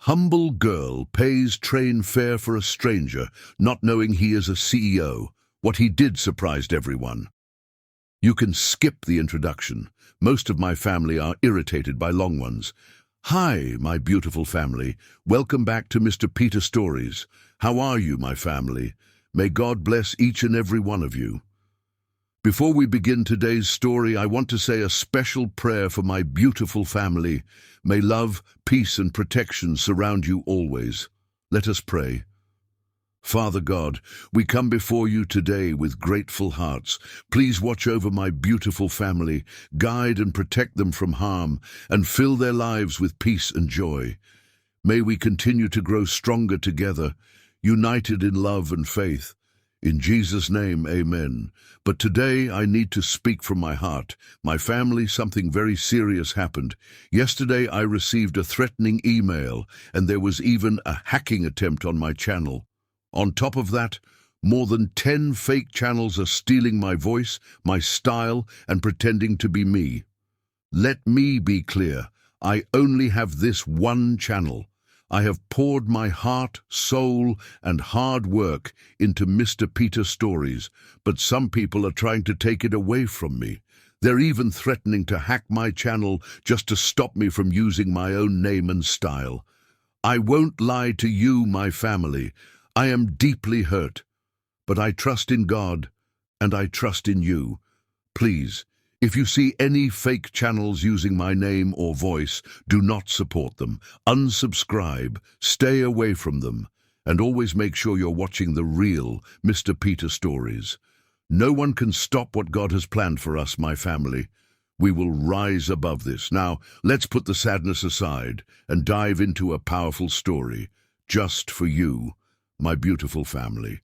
Humble girl pays train fare for a stranger, not knowing he is a CEO. What he did surprised everyone. You can skip the introduction. Most of my family are irritated by long ones. Hi, my beautiful family. Welcome back to Mr. Peter Stories. How are you, my family? May God bless each and every one of you. Before we begin today's story, I want to say a special prayer for my beautiful family. May love, peace, and protection surround you always. Let us pray. Father God, we come before you today with grateful hearts. Please watch over my beautiful family, guide and protect them from harm, and fill their lives with peace and joy. May we continue to grow stronger together, united in love and faith. In Jesus' name, amen. But today I need to speak from my heart. My family, something very serious happened. Yesterday I received a threatening email, and there was even a hacking attempt on my channel. On top of that, more than 10 fake channels are stealing my voice, my style, and pretending to be me. Let me be clear. I only have this one channel. I have poured my heart, soul, and hard work into Mr. Peter Stories, but some people are trying to take it away from me. They're even threatening to hack my channel just to stop me from using my own name and style. I won't lie to you, my family. I am deeply hurt, but I trust in God, and I trust in you. Please, if you see any fake channels using my name or voice, do not support them. Unsubscribe, stay away from them, and always make sure you're watching the real Mr. Peter Stories. No one can stop what God has planned for us, my family. We will rise above this. Now, let's put the sadness aside and dive into a powerful story, just for you, my beautiful family.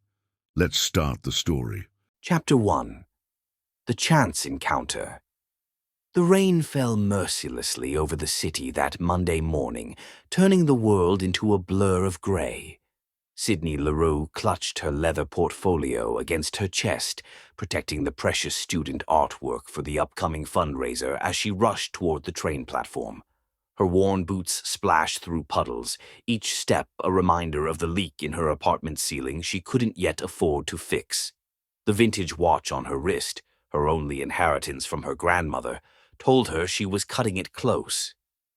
Let's start the story. Chapter 1. The Chance Encounter. The rain fell mercilessly over the city that Monday morning, turning the world into a blur of gray. Sydney Leroux clutched her leather portfolio against her chest, protecting the precious student artwork for the upcoming fundraiser as she rushed toward the train platform. Her worn boots splashed through puddles, each step a reminder of the leak in her apartment ceiling she couldn't yet afford to fix. The vintage watch on her wrist, her only inheritance from her grandmother, told her she was cutting it close.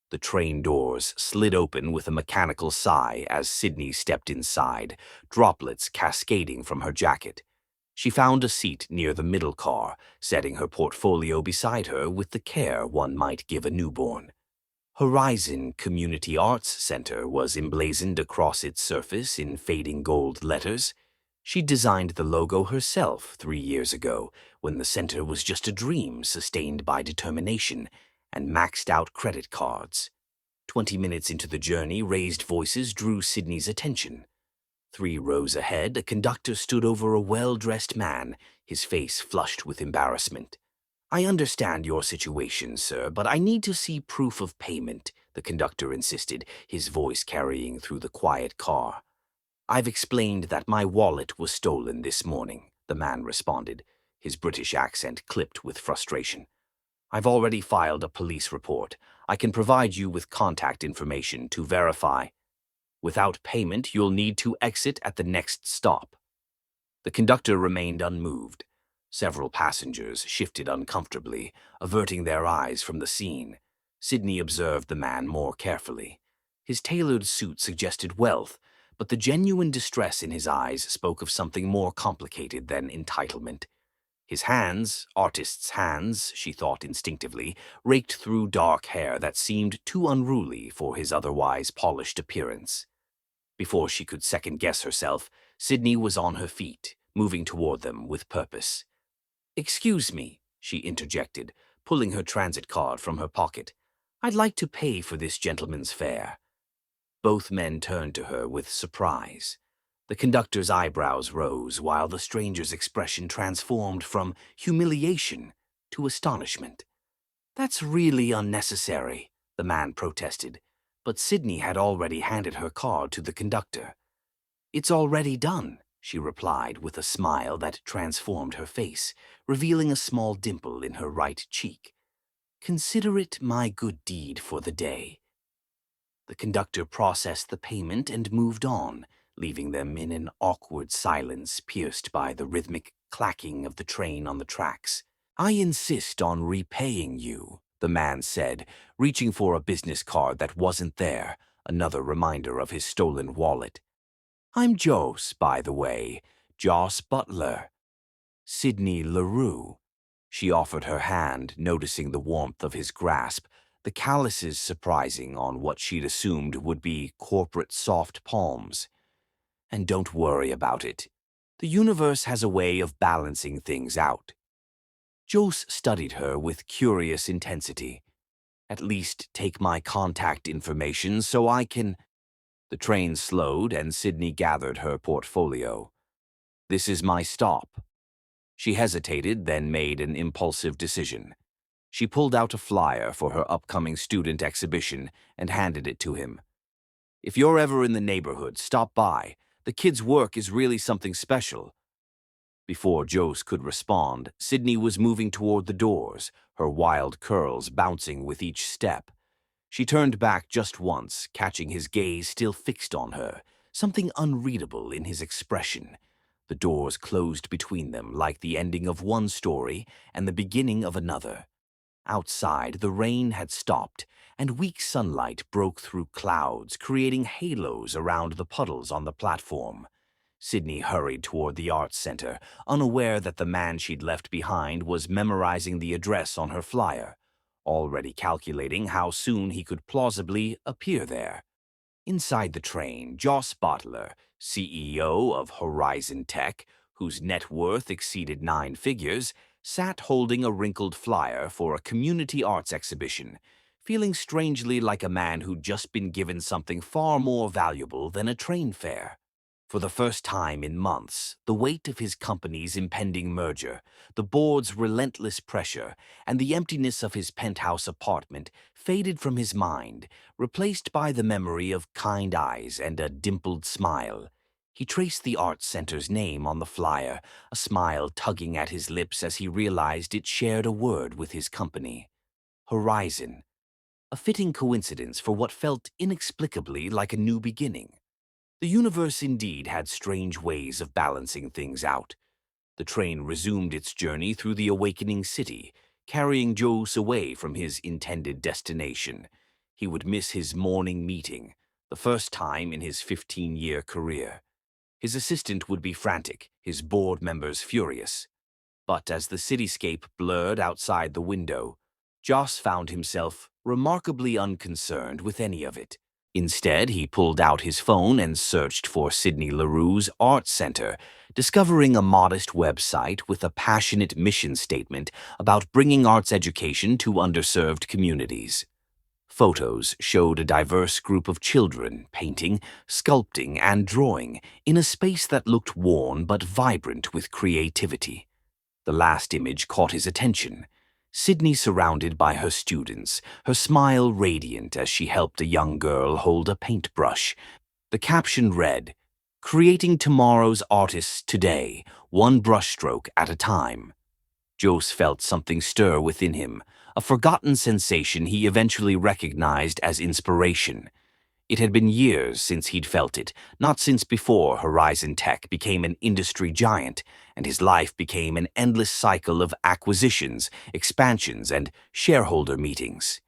The train doors slid open with a mechanical sigh as Sydney stepped inside, droplets cascading from her jacket. She found a seat near the middle car, setting her portfolio beside her with the care one might give a newborn. Horizon Community Arts Center was emblazoned across its surface in fading gold letters. She designed the logo herself 3 years ago, when the center was just a dream sustained by determination and maxed-out credit cards. 20 minutes into the journey, raised voices drew Sydney's attention. 3 rows ahead, a conductor stood over a well-dressed man, his face flushed with embarrassment. "I understand your situation, sir, but I need to see proof of payment," the conductor insisted, his voice carrying through the quiet car. "I've explained that my wallet was stolen this morning," the man responded, his British accent clipped with frustration. "I've already filed a police report. I can provide you with contact information to verify. Without payment, you'll need to exit at the next stop." The conductor remained unmoved. Several passengers shifted uncomfortably, averting their eyes from the scene. Sydney observed the man more carefully. His tailored suit suggested wealth, but the genuine distress in his eyes spoke of something more complicated than entitlement. His hands, artist's hands, she thought instinctively, raked through dark hair that seemed too unruly for his otherwise polished appearance. Before she could second-guess herself, Sydney was on her feet, moving toward them with purpose. "Excuse me," she interjected, pulling her transit card from her pocket. "I'd like to pay for this gentleman's fare." Both men turned to her with surprise. The conductor's eyebrows rose while the stranger's expression transformed from humiliation to astonishment. "That's really unnecessary," the man protested, but Sydney had already handed her card to the conductor. "It's already done," she replied with a smile that transformed her face, revealing a small dimple in her right cheek. "Consider it my good deed for the day." The conductor processed the payment and moved on, leaving them in an awkward silence pierced by the rhythmic clacking of the train on the tracks. "I insist on repaying you," the man said, reaching for a business card that wasn't there, another reminder of his stolen wallet. "I'm Jos, by the way, Joss Butler. Sydney LaRue." She offered her hand, noticing the warmth of his grasp, the calluses surprising on what she'd assumed would be corporate soft palms. "And don't worry about it. The universe has a way of balancing things out." Jos studied her with curious intensity. "At least take my contact information so I can—" The train slowed and Sydney gathered her portfolio. "This is my stop." She hesitated, then made an impulsive decision. She pulled out a flyer for her upcoming student exhibition and handed it to him. "If you're ever in the neighborhood, stop by. The kids' work is really something special." Before Jos could respond, Sydney was moving toward the doors, her wild curls bouncing with each step. She turned back just once, catching his gaze still fixed on her, something unreadable in his expression. The doors closed between them like the ending of one story and the beginning of another. Outside, the rain had stopped, and weak sunlight broke through clouds, creating halos around the puddles on the platform. Sydney hurried toward the arts center, unaware that the man she'd left behind was memorizing the address on her flyer, already calculating how soon he could plausibly appear there. Inside the train, Jos Butler, CEO of Horizon Tech, whose net worth exceeded 9 figures, sat holding a wrinkled flyer for a community arts exhibition, feeling strangely like a man who'd just been given something far more valuable than a train fare. For the first time in months, the weight of his company's impending merger, the board's relentless pressure, and the emptiness of his penthouse apartment faded from his mind, replaced by the memory of kind eyes and a dimpled smile. He traced the Arts Center's name on the flyer, a smile tugging at his lips as he realized it shared a word with his company. Horizon. A fitting coincidence for what felt inexplicably like a new beginning. The universe indeed had strange ways of balancing things out. The train resumed its journey through the awakening city, carrying Jos away from his intended destination. He would miss his morning meeting, the first time in his 15-year career. His assistant would be frantic, his board members furious. But as the cityscape blurred outside the window, Jos found himself remarkably unconcerned with any of it. Instead, he pulled out his phone and searched for Sydney LaRue's Arts Center, discovering a modest website with a passionate mission statement about bringing arts education to underserved communities. Photos showed a diverse group of children painting, sculpting, and drawing in a space that looked worn but vibrant with creativity. The last image caught his attention. Sydney surrounded by her students, her smile radiant as she helped a young girl hold a paintbrush. The caption read, "Creating tomorrow's artists today, one brushstroke at a time." Jos felt something stir within him, a forgotten sensation he eventually recognized as inspiration. It had been years since he'd felt it, not since before Horizon Tech became an industry giant, and his life became an endless cycle of acquisitions, expansions, and shareholder meetings.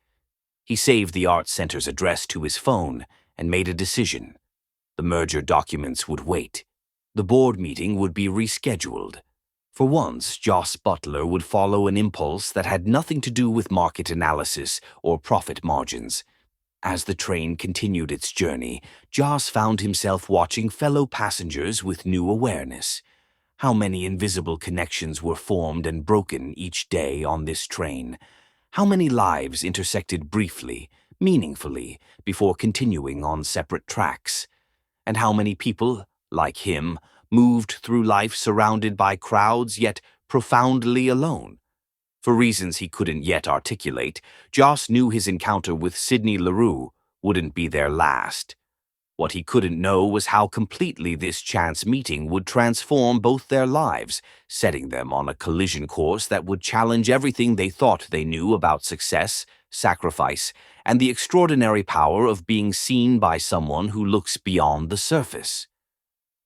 He saved the Arts Center's address to his phone and made a decision. The merger documents would wait. The board meeting would be rescheduled. For once, Jos Butler would follow an impulse that had nothing to do with market analysis or profit margins. As the train continued its journey, Jos found himself watching fellow passengers with new awareness. How many invisible connections were formed and broken each day on this train? How many lives intersected briefly, meaningfully, before continuing on separate tracks? And how many people, like him, moved through life surrounded by crowds yet profoundly alone? For reasons he couldn't yet articulate, Jos knew his encounter with Sydney LaRue wouldn't be their last. What he couldn't know was how completely this chance meeting would transform both their lives, setting them on a collision course that would challenge everything they thought they knew about success, sacrifice, and the extraordinary power of being seen by someone who looks beyond the surface.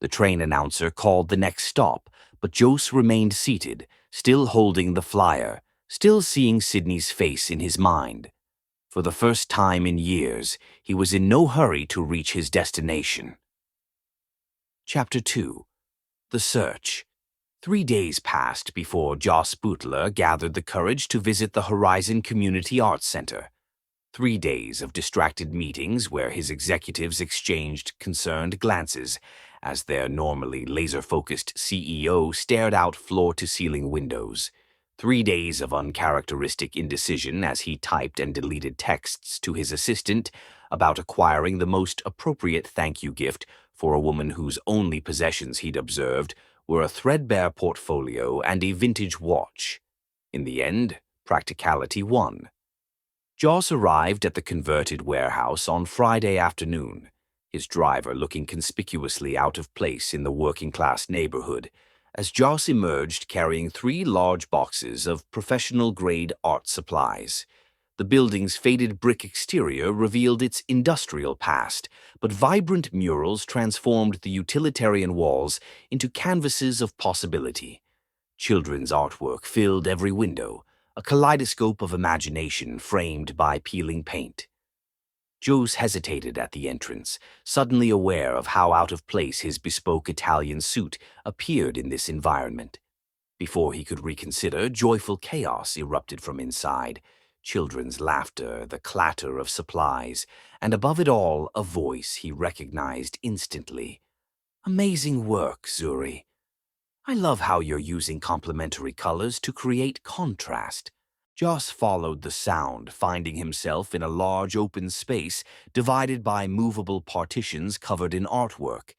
The train announcer called the next stop, but Jose remained seated, still holding the flyer, still seeing Sydney's face in his mind. For the first time in years, he was in no hurry to reach his destination. Chapter 2. The Search. 3 days passed before Jos Butler gathered the courage to visit the Horizon Community Arts Center. 3 days of distracted meetings where his executives exchanged concerned glances as their normally laser-focused CEO stared out floor-to-ceiling windows. 3 days of uncharacteristic indecision as he typed and deleted texts to his assistant about acquiring the most appropriate thank-you gift for a woman whose only possessions he'd observed were a threadbare portfolio and a vintage watch. In the end, practicality won. Jos arrived at the converted warehouse on Friday afternoon, his driver looking conspicuously out of place in the working-class neighborhood, as Jos emerged carrying 3 large boxes of professional-grade art supplies. The building's faded brick exterior revealed its industrial past, but vibrant murals transformed the utilitarian walls into canvases of possibility. Children's artwork filled every window, a kaleidoscope of imagination framed by peeling paint. Jose hesitated at the entrance, suddenly aware of how out of place his bespoke Italian suit appeared in this environment. Before he could reconsider, joyful chaos erupted from inside. Children's laughter, the clatter of supplies, and above it all, a voice he recognized instantly. "Amazing work, Zuri. I love how you're using complementary colors to create contrast." Jos followed the sound, finding himself in a large open space divided by movable partitions covered in artwork.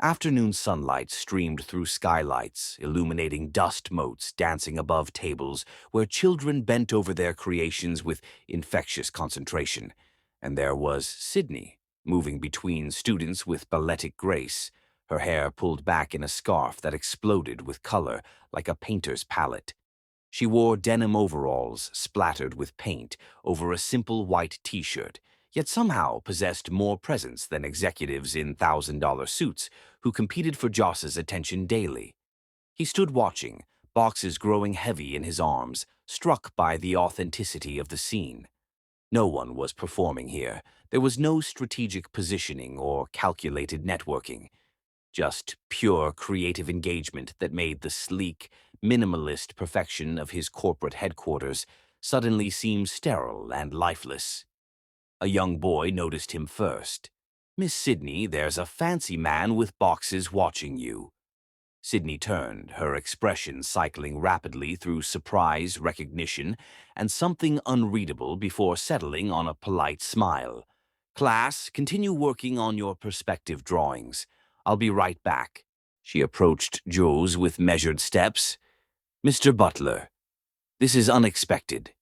Afternoon sunlight streamed through skylights, illuminating dust motes dancing above tables where children bent over their creations with infectious concentration. And there was Sydney, moving between students with balletic grace, her hair pulled back in a scarf that exploded with color like a painter's palette. She wore denim overalls splattered with paint over a simple white t-shirt, yet somehow possessed more presence than executives in $1,000 suits who competed for Jos's attention daily. He stood watching, boxes growing heavy in his arms, struck by the authenticity of the scene. No one was performing here. There was no strategic positioning or calculated networking. Just pure creative engagement that made the sleek, minimalist perfection of his corporate headquarters suddenly seem sterile and lifeless. A young boy noticed him first. "Miss Sydney, there's a fancy man with boxes watching you." Sydney turned, her expression cycling rapidly through surprise, recognition, and something unreadable before settling on a polite smile. "Class, continue working on your perspective drawings. I'll be right back." She approached Jose with measured steps. "Mr. Butler, this is unexpected."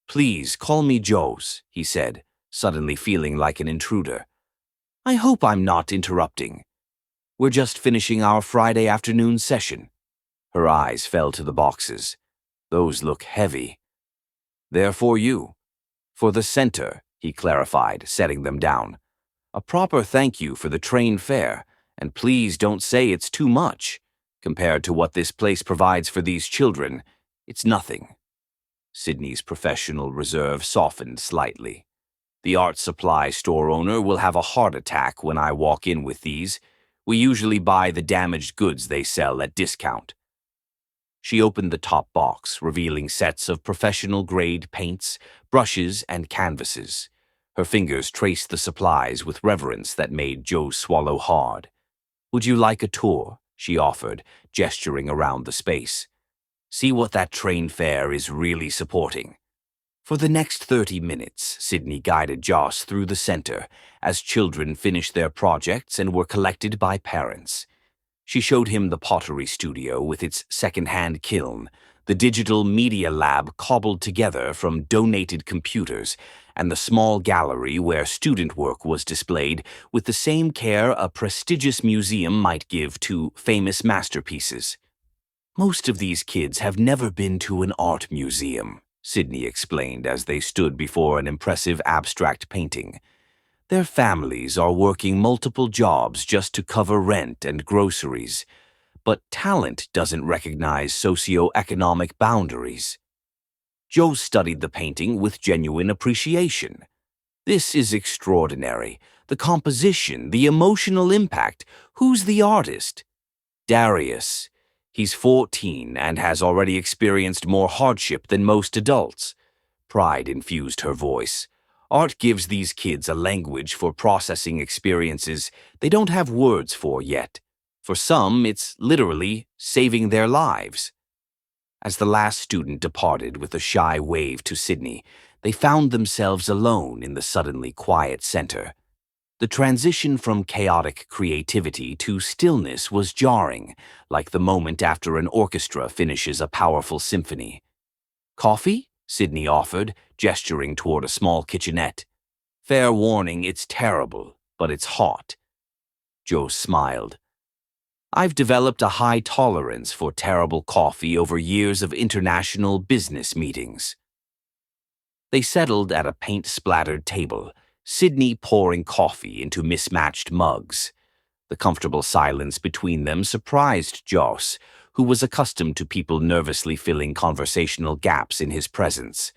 "Please call me Jose," he said, suddenly feeling like an intruder. "I hope I'm not interrupting. We're just finishing our Friday afternoon session." Her eyes fell to the boxes. "Those look heavy." "They're for you." "For the center," he clarified, setting them down. "A proper thank you for the train fare, and please don't say it's too much. Compared to what this place provides for these children, it's nothing." Sydney's professional reserve softened slightly. "The art supply store owner will have a heart attack when I walk in with these. We usually buy the damaged goods they sell at discount." She opened the top box, revealing sets of professional-grade paints, brushes, and canvases. Her fingers traced the supplies with reverence that made Joe swallow hard. "Would you like a tour?" she offered, gesturing around the space. "See what that train fare is really supporting." For the next 30 minutes, Sydney guided Jos through the center as children finished their projects and were collected by parents. She showed him the pottery studio with its second-hand kiln, the digital media lab cobbled together from donated computers, and the small gallery where student work was displayed with the same care a prestigious museum might give to famous masterpieces. "Most of these kids have never been to an art museum," Sydney explained as they stood before an impressive abstract painting. Their families are working multiple jobs just to cover rent and groceries, but talent doesn't recognize socio-economic boundaries. Joe studied the painting with genuine appreciation. This is extraordinary. The composition, the emotional impact. Who's the artist? Darius. He's 14 and has already experienced more hardship than most adults. Pride infused her voice. Art gives these kids a language for processing experiences they don't have words for yet. For some, it's literally saving their lives. As the last student departed with a shy wave to Sydney, they found themselves alone in the suddenly quiet center. The transition from chaotic creativity to stillness was jarring, like the moment after an orchestra finishes a powerful symphony. "Coffee?" Sydney offered, gesturing toward a small kitchenette. "Fair warning, it's terrible, but it's hot." Joe smiled. "I've developed a high tolerance for terrible coffee over years of international business meetings." They settled at a paint-splattered table, Sydney pouring coffee into mismatched mugs. The comfortable silence between them surprised Joss, who was accustomed to people nervously filling conversational gaps in his presence.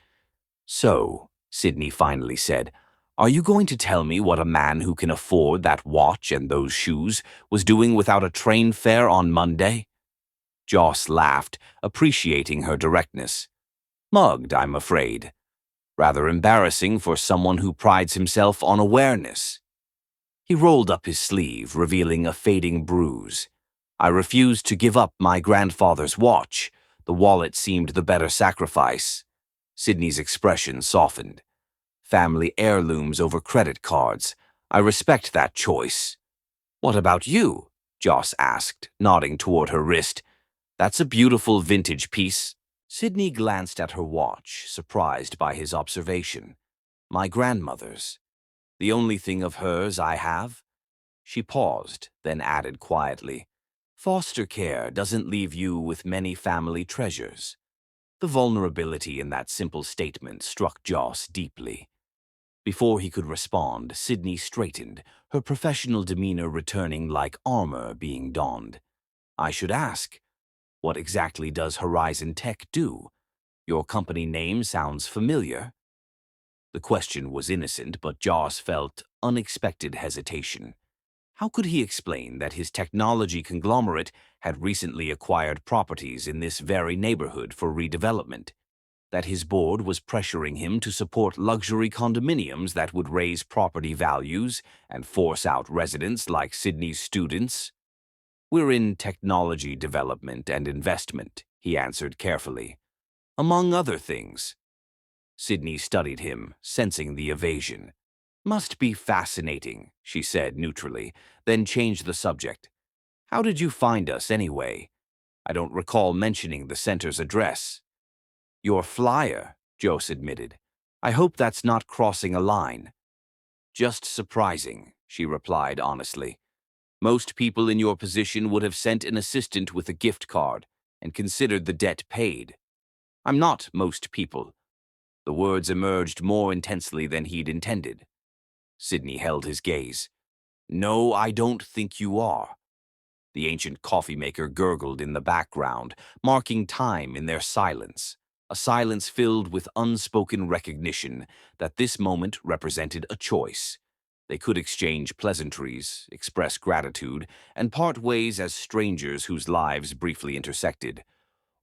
"So," Sydney finally said, "are you going to tell me what a man who can afford that watch and those shoes was doing without a train fare on Monday?" Joss laughed, appreciating her directness. "Mugged, I'm afraid. Rather embarrassing for someone who prides himself on awareness." He rolled up his sleeve, revealing a fading bruise. "I refused to give up my grandfather's watch. The wallet seemed the better sacrifice." Sydney's expression softened. "Family heirlooms over credit cards. I respect that choice." "What about you?" Joss asked, nodding toward her wrist. "That's a beautiful vintage piece." Sydney glanced at her watch, surprised by his observation. "My grandmother's. The only thing of hers I have." She paused, then added quietly, "Foster care doesn't leave you with many family treasures." The vulnerability in that simple statement struck Joss deeply. Before he could respond, Sydney straightened, her professional demeanor returning like armor being donned. "I should ask, what exactly does Horizon Tech do? Your company name sounds familiar." The question was innocent, but Joss felt unexpected hesitation. How could he explain that his technology conglomerate had recently acquired properties in this very neighborhood for redevelopment? That his board was pressuring him to support luxury condominiums that would raise property values and force out residents like Sydney's students? "We're in technology development and investment," he answered carefully. "Among other things." Sydney studied him, sensing the evasion. "Must be fascinating," she said neutrally, then changed the subject. "How did you find us, anyway? I don't recall mentioning the center's address." "Your flyer," Jose admitted. "I hope that's not crossing a line." "Just surprising," she replied honestly. "Most people in your position would have sent an assistant with a gift card and considered the debt paid. I'm not most people." The words emerged more intensely than he'd intended. Sydney held his gaze. "No, I don't think you are." The ancient coffee maker gurgled in the background, marking time in their silence, a silence filled with unspoken recognition that this moment represented a choice. They could exchange pleasantries, express gratitude, and part ways as strangers whose lives briefly intersected.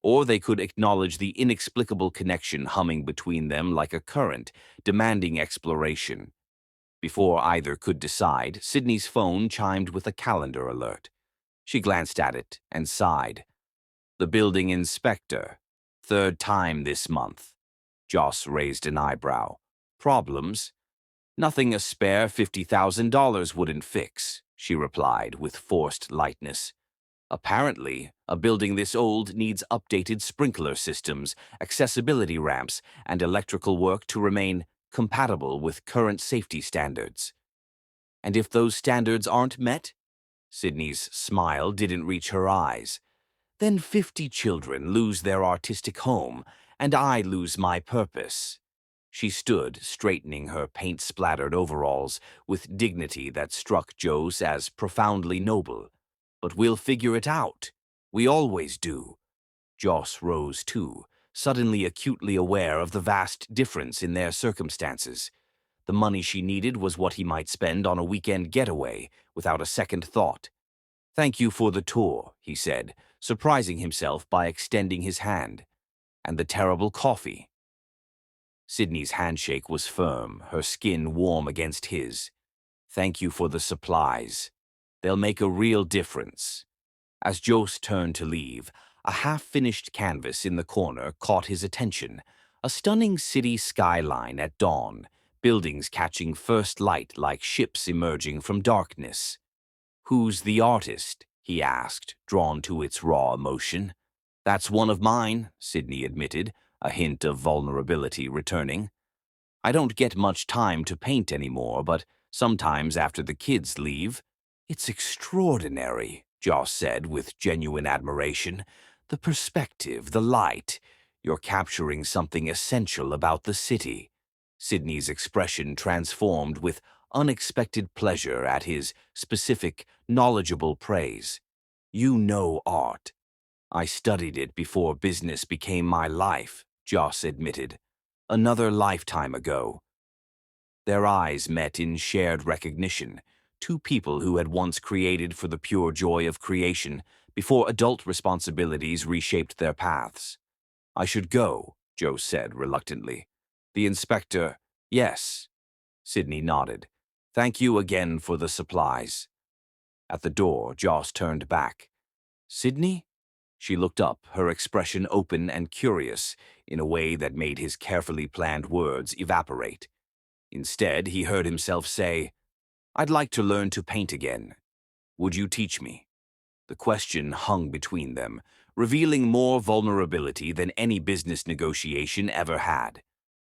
Or they could acknowledge the inexplicable connection humming between them like a current, demanding exploration. Before either could decide, Sydney's phone chimed with a calendar alert. She glanced at it and sighed. "The building inspector. Third time this month." Joss raised an eyebrow. "Problems?" "Nothing a spare $50,000 wouldn't fix," she replied with forced lightness. "Apparently, a building this old needs updated sprinkler systems, accessibility ramps, and electrical work to remain compatible with current safety standards." "And if those standards aren't met?" Sydney's smile didn't reach her eyes. "Then 50 children lose their artistic home, and I lose my purpose. She stood, straightening her paint-splattered overalls with dignity that struck Jose as profoundly noble. But we'll figure it out. We always do. Joss rose too, suddenly acutely aware of the vast difference in their circumstances. The money she needed was what he might spend on a weekend getaway, without a second thought. "Thank you for the tour," he said, surprising himself by extending his hand. "And the terrible coffee." Sydney's handshake was firm, her skin warm against his. "Thank you for the supplies. They'll make a real difference." As Jose turned to leave, a half-finished canvas in the corner caught his attention. A stunning city skyline at dawn, buildings catching first light like ships emerging from darkness. "Who's the artist?" he asked, drawn to its raw emotion. "That's one of mine," Sydney admitted, a hint of vulnerability returning. "I don't get much time to paint anymore, but sometimes after the kids leave." "It's extraordinary," Joss said with genuine admiration. "The perspective, the light. You're capturing something essential about the city." Sydney's expression transformed with unexpected pleasure at his specific, knowledgeable praise. "You know art." "I studied it before business became my life," Joss admitted. "Another lifetime ago." Their eyes met in shared recognition, two people who had once created for the pure joy of creation before adult responsibilities reshaped their paths. "I should go," Joe said reluctantly. "The inspector—" "Yes." Sydney nodded. "Thank you again for the supplies." At the door, Joss turned back. "Sydney?" She looked up, her expression open and curious, in a way that made his carefully planned words evaporate. Instead, he heard himself say, "I'd like to learn to paint again. Would you teach me?" The question hung between them, revealing more vulnerability than any business negotiation ever had.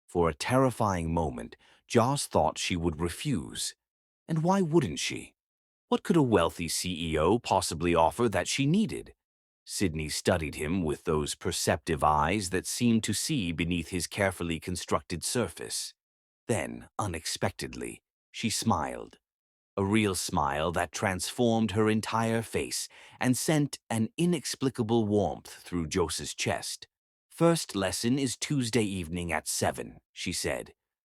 For a terrifying moment, Joss thought she would refuse. And why wouldn't she? What could a wealthy CEO possibly offer that she needed? Sydney studied him with those perceptive eyes that seemed to see beneath his carefully constructed surface. Then, unexpectedly, she smiled. A real smile that transformed her entire face and sent an inexplicable warmth through Jose's chest. "First lesson is Tuesday evening at 7, she said.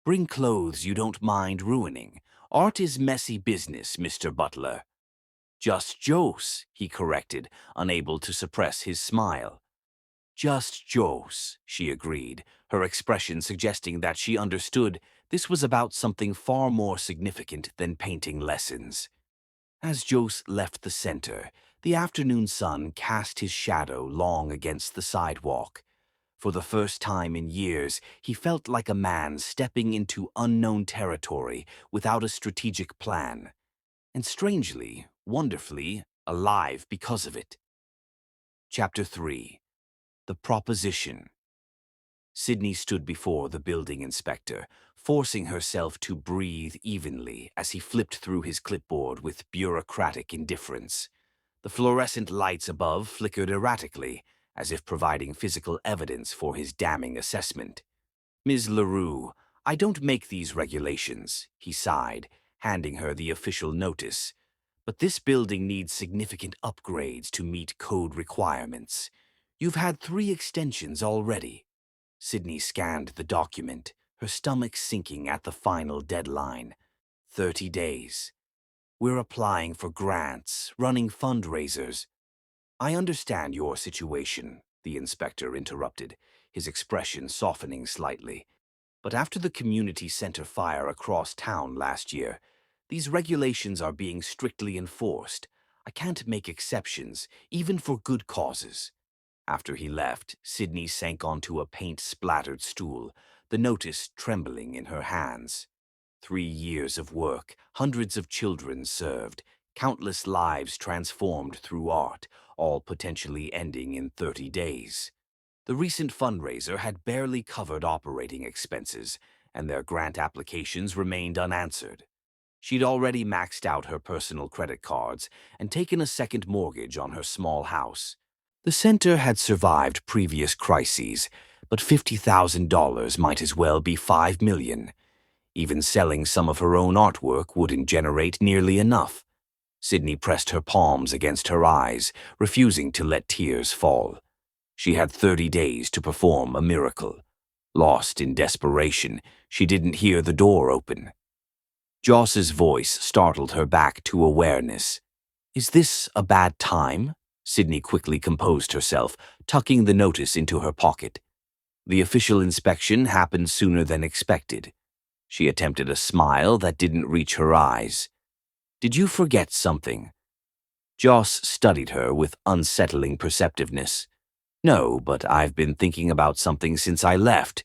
"Bring clothes you don't mind ruining. Art is messy business, Mr. Butler." "Just Jose," he corrected, unable to suppress his smile. "Just Jose," she agreed, her expression suggesting that she understood this was about something far more significant than painting lessons. As Jose left the center, the afternoon sun cast his shadow long against the sidewalk. For the first time in years, he felt like a man stepping into unknown territory without a strategic plan. And strangely, wonderfully, alive because of it. Chapter 3. The Proposition. Sydney stood before the building inspector, forcing herself to breathe evenly as he flipped through his clipboard with bureaucratic indifference. The fluorescent lights above flickered erratically, as if providing physical evidence for his damning assessment. "Ms. LaRue, I don't make these regulations," he sighed, handing her the official notice. "But this building needs significant upgrades to meet code requirements. You've had 3 extensions already." Sydney scanned the document, her stomach sinking at the final deadline. 30 days. "We're applying for grants, running fundraisers." "I understand your situation," the inspector interrupted, his expression softening slightly. "But after the community center fire across town last year, these regulations are being strictly enforced. I can't make exceptions, even for good causes." After he left, Sydney sank onto a paint-splattered stool, the notice trembling in her hands. 3 years of work, hundreds of children served, countless lives transformed through art, all potentially ending in 30 days. The recent fundraiser had barely covered operating expenses, and their grant applications remained unanswered. She'd already maxed out her personal credit cards and taken a second mortgage on her small house. The center had survived previous crises, but $50,000 might as well be $5 million. Even selling some of her own artwork wouldn't generate nearly enough. Sydney pressed her palms against her eyes, refusing to let tears fall. She had 30 days to perform a miracle. Lost in desperation, she didn't hear the door open. Joss's voice startled her back to awareness. "Is this a bad time?" Sydney quickly composed herself, tucking the notice into her pocket. The official inspection happened sooner than expected. She attempted a smile that didn't reach her eyes. "Did you forget something?" Joss studied her with unsettling perceptiveness. "No, but I've been thinking about something since I left."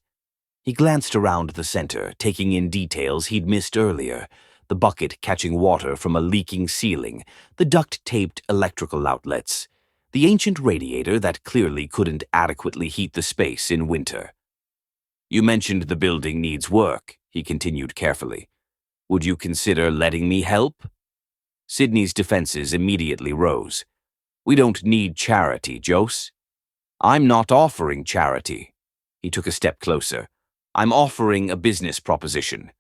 He glanced around the center, taking in details he'd missed earlier: the bucket catching water from a leaking ceiling, the duct-taped electrical outlets, the ancient radiator that clearly couldn't adequately heat the space in winter. "You mentioned the building needs work," he continued carefully. "Would you consider letting me help?" Sydney's defenses immediately rose. "We don't need charity, Jose." "I'm not offering charity." He took a step closer. "I'm offering a business proposition."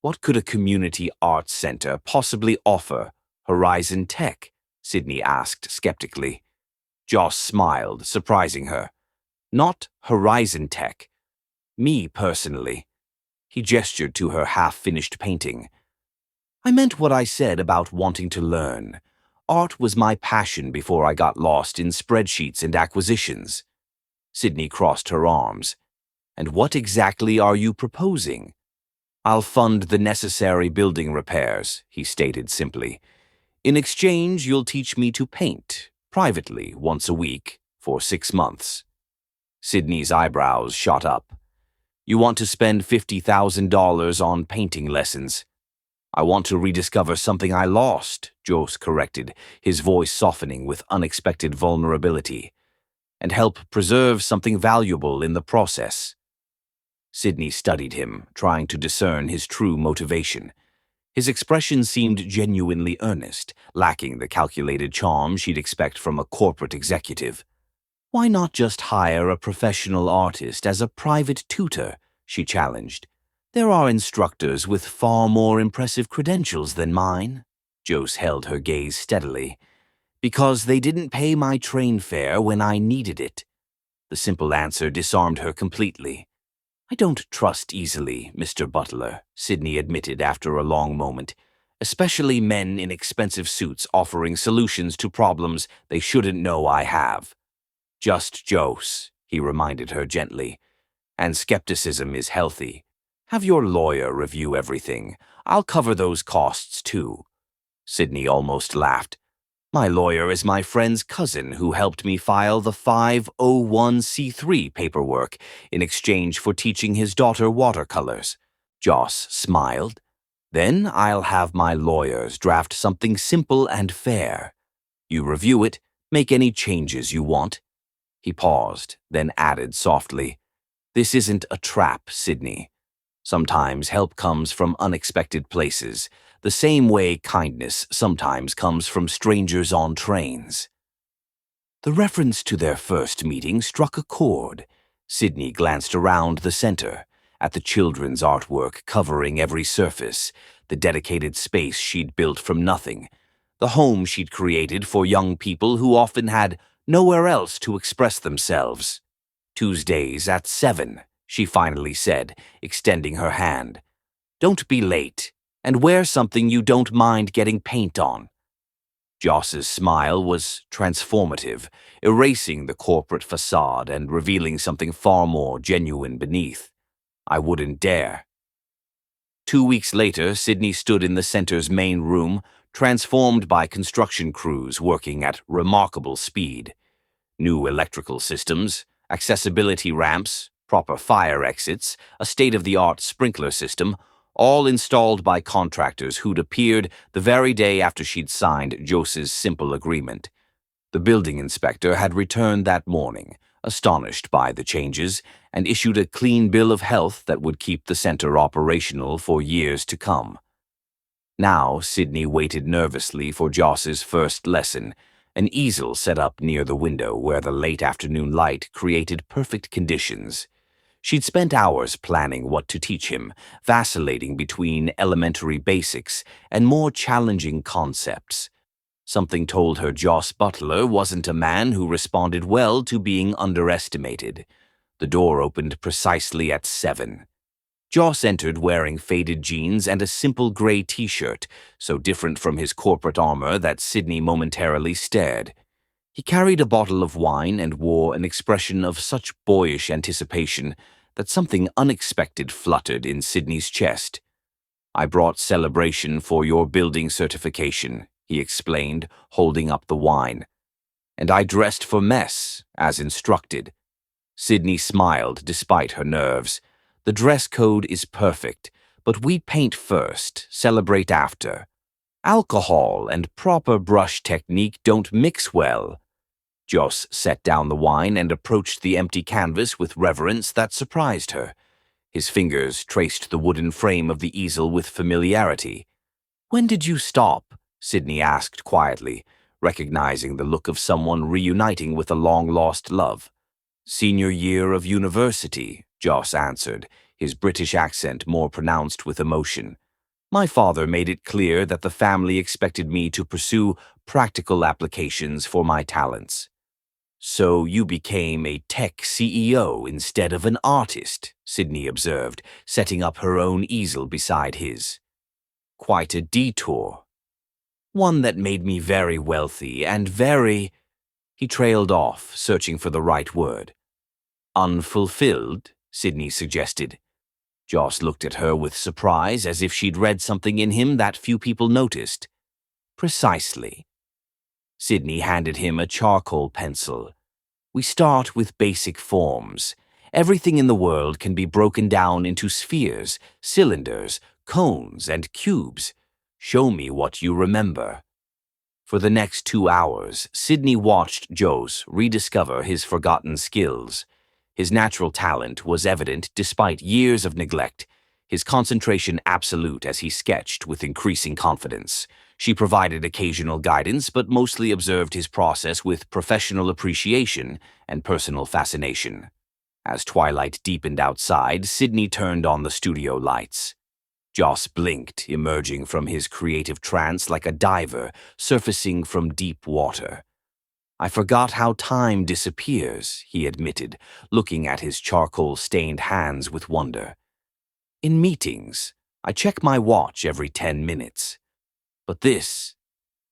"What could a community arts center possibly offer Horizon Tech?" Sydney asked skeptically. Joss smiled, surprising her. "Not Horizon Tech. Me personally." He gestured to her half-finished painting. "I meant what I said about wanting to learn. Art was my passion before I got lost in spreadsheets and acquisitions." Sydney crossed her arms. "And what exactly are you proposing?" "I'll fund the necessary building repairs," he stated simply. "In exchange, you'll teach me to paint, privately, once a week, for 6 months." Sydney's eyebrows shot up. "You want to spend $50,000 on painting lessons?" "I want to rediscover something I lost," Jose corrected, his voice softening with unexpected vulnerability, "and help preserve something valuable in the process." Sydney studied him, trying to discern his true motivation. His expression seemed genuinely earnest, lacking the calculated charm she'd expect from a corporate executive. "Why not just hire a professional artist as a private tutor?" she challenged. "There are instructors with far more impressive credentials than mine." Jose held her gaze steadily. "Because they didn't pay my train fare when I needed it." The simple answer disarmed her completely. "I don't trust easily, Mr. Butler," Sydney admitted after a long moment, "especially men in expensive suits offering solutions to problems they shouldn't know I have." "Just Jose," he reminded her gently. "And skepticism is healthy. Have your lawyer review everything. I'll cover those costs too." Sydney almost laughed. "My lawyer is my friend's cousin who helped me file the 501c3 paperwork in exchange for teaching his daughter watercolors." Joss smiled. "Then I'll have my lawyers draft something simple and fair. You review it, make any changes you want." He paused, then added softly, "This isn't a trap, Sydney. Sometimes help comes from unexpected places, the same way kindness sometimes comes from strangers on trains." The reference to their first meeting struck a chord. Sydney glanced around the center, at the children's artwork covering every surface, the dedicated space she'd built from nothing, the home she'd created for young people who often had nowhere else to express themselves. "Tuesdays at 7, she finally said, extending her hand. "Don't be late, and wear something you don't mind getting paint on." Joss's smile was transformative, erasing the corporate facade and revealing something far more genuine beneath. "I wouldn't dare." 2 weeks later, Sydney stood in the center's main room, transformed by construction crews working at remarkable speed. New electrical systems, accessibility ramps, proper fire exits, a state-of-the-art sprinkler system, all installed by contractors who'd appeared the very day after she'd signed Jose's simple agreement. The building inspector had returned that morning, astonished by the changes, and issued a clean bill of health that would keep the center operational for years to come. Now Sydney waited nervously for Joss's first lesson, an easel set up near the window where the late afternoon light created perfect conditions. She'd spent hours planning what to teach him, vacillating between elementary basics and more challenging concepts. Something told her Joss Butler wasn't a man who responded well to being underestimated. The door opened precisely at 7. Joss entered wearing faded jeans and a simple gray t-shirt, so different from his corporate armor that Sydney momentarily stared. He carried a bottle of wine and wore an expression of such boyish anticipation that something unexpected fluttered in Sydney's chest. "I brought celebration for your building certification," he explained, holding up the wine. "And I dressed for mess, as instructed." Sydney smiled despite her nerves. "The dress code is perfect, but we paint first, celebrate after. Alcohol and proper brush technique don't mix well." Joss set down the wine and approached the empty canvas with reverence that surprised her. His fingers traced the wooden frame of the easel with familiarity. "When did you stop?" Sydney asked quietly, recognizing the look of someone reuniting with a long-lost love. "Senior year of university," Joss answered, his British accent more pronounced with emotion. "My father made it clear that the family expected me to pursue practical applications for my talents." "So you became a tech CEO instead of an artist," Sydney observed, setting up her own easel beside his. "Quite a detour. One that made me very wealthy and very—" He trailed off, searching for the right word. "Unfulfilled," Sydney suggested. Joss looked at her with surprise, as if she'd read something in him that few people noticed. "Precisely." Sydney handed him a charcoal pencil. "We start with basic forms. Everything in the world can be broken down into spheres, cylinders, cones, and cubes. Show me what you remember." For the next 2 hours, Sydney watched Joss rediscover his forgotten skills. His natural talent was evident despite years of neglect, his concentration absolute as he sketched with increasing confidence. She provided occasional guidance, but mostly observed his process with professional appreciation and personal fascination. As twilight deepened outside, Sydney turned on the studio lights. Joss blinked, emerging from his creative trance like a diver surfacing from deep water. "I forgot how time disappears," he admitted, looking at his charcoal-stained hands with wonder. "In meetings, I check my watch every 10 minutes. But this—"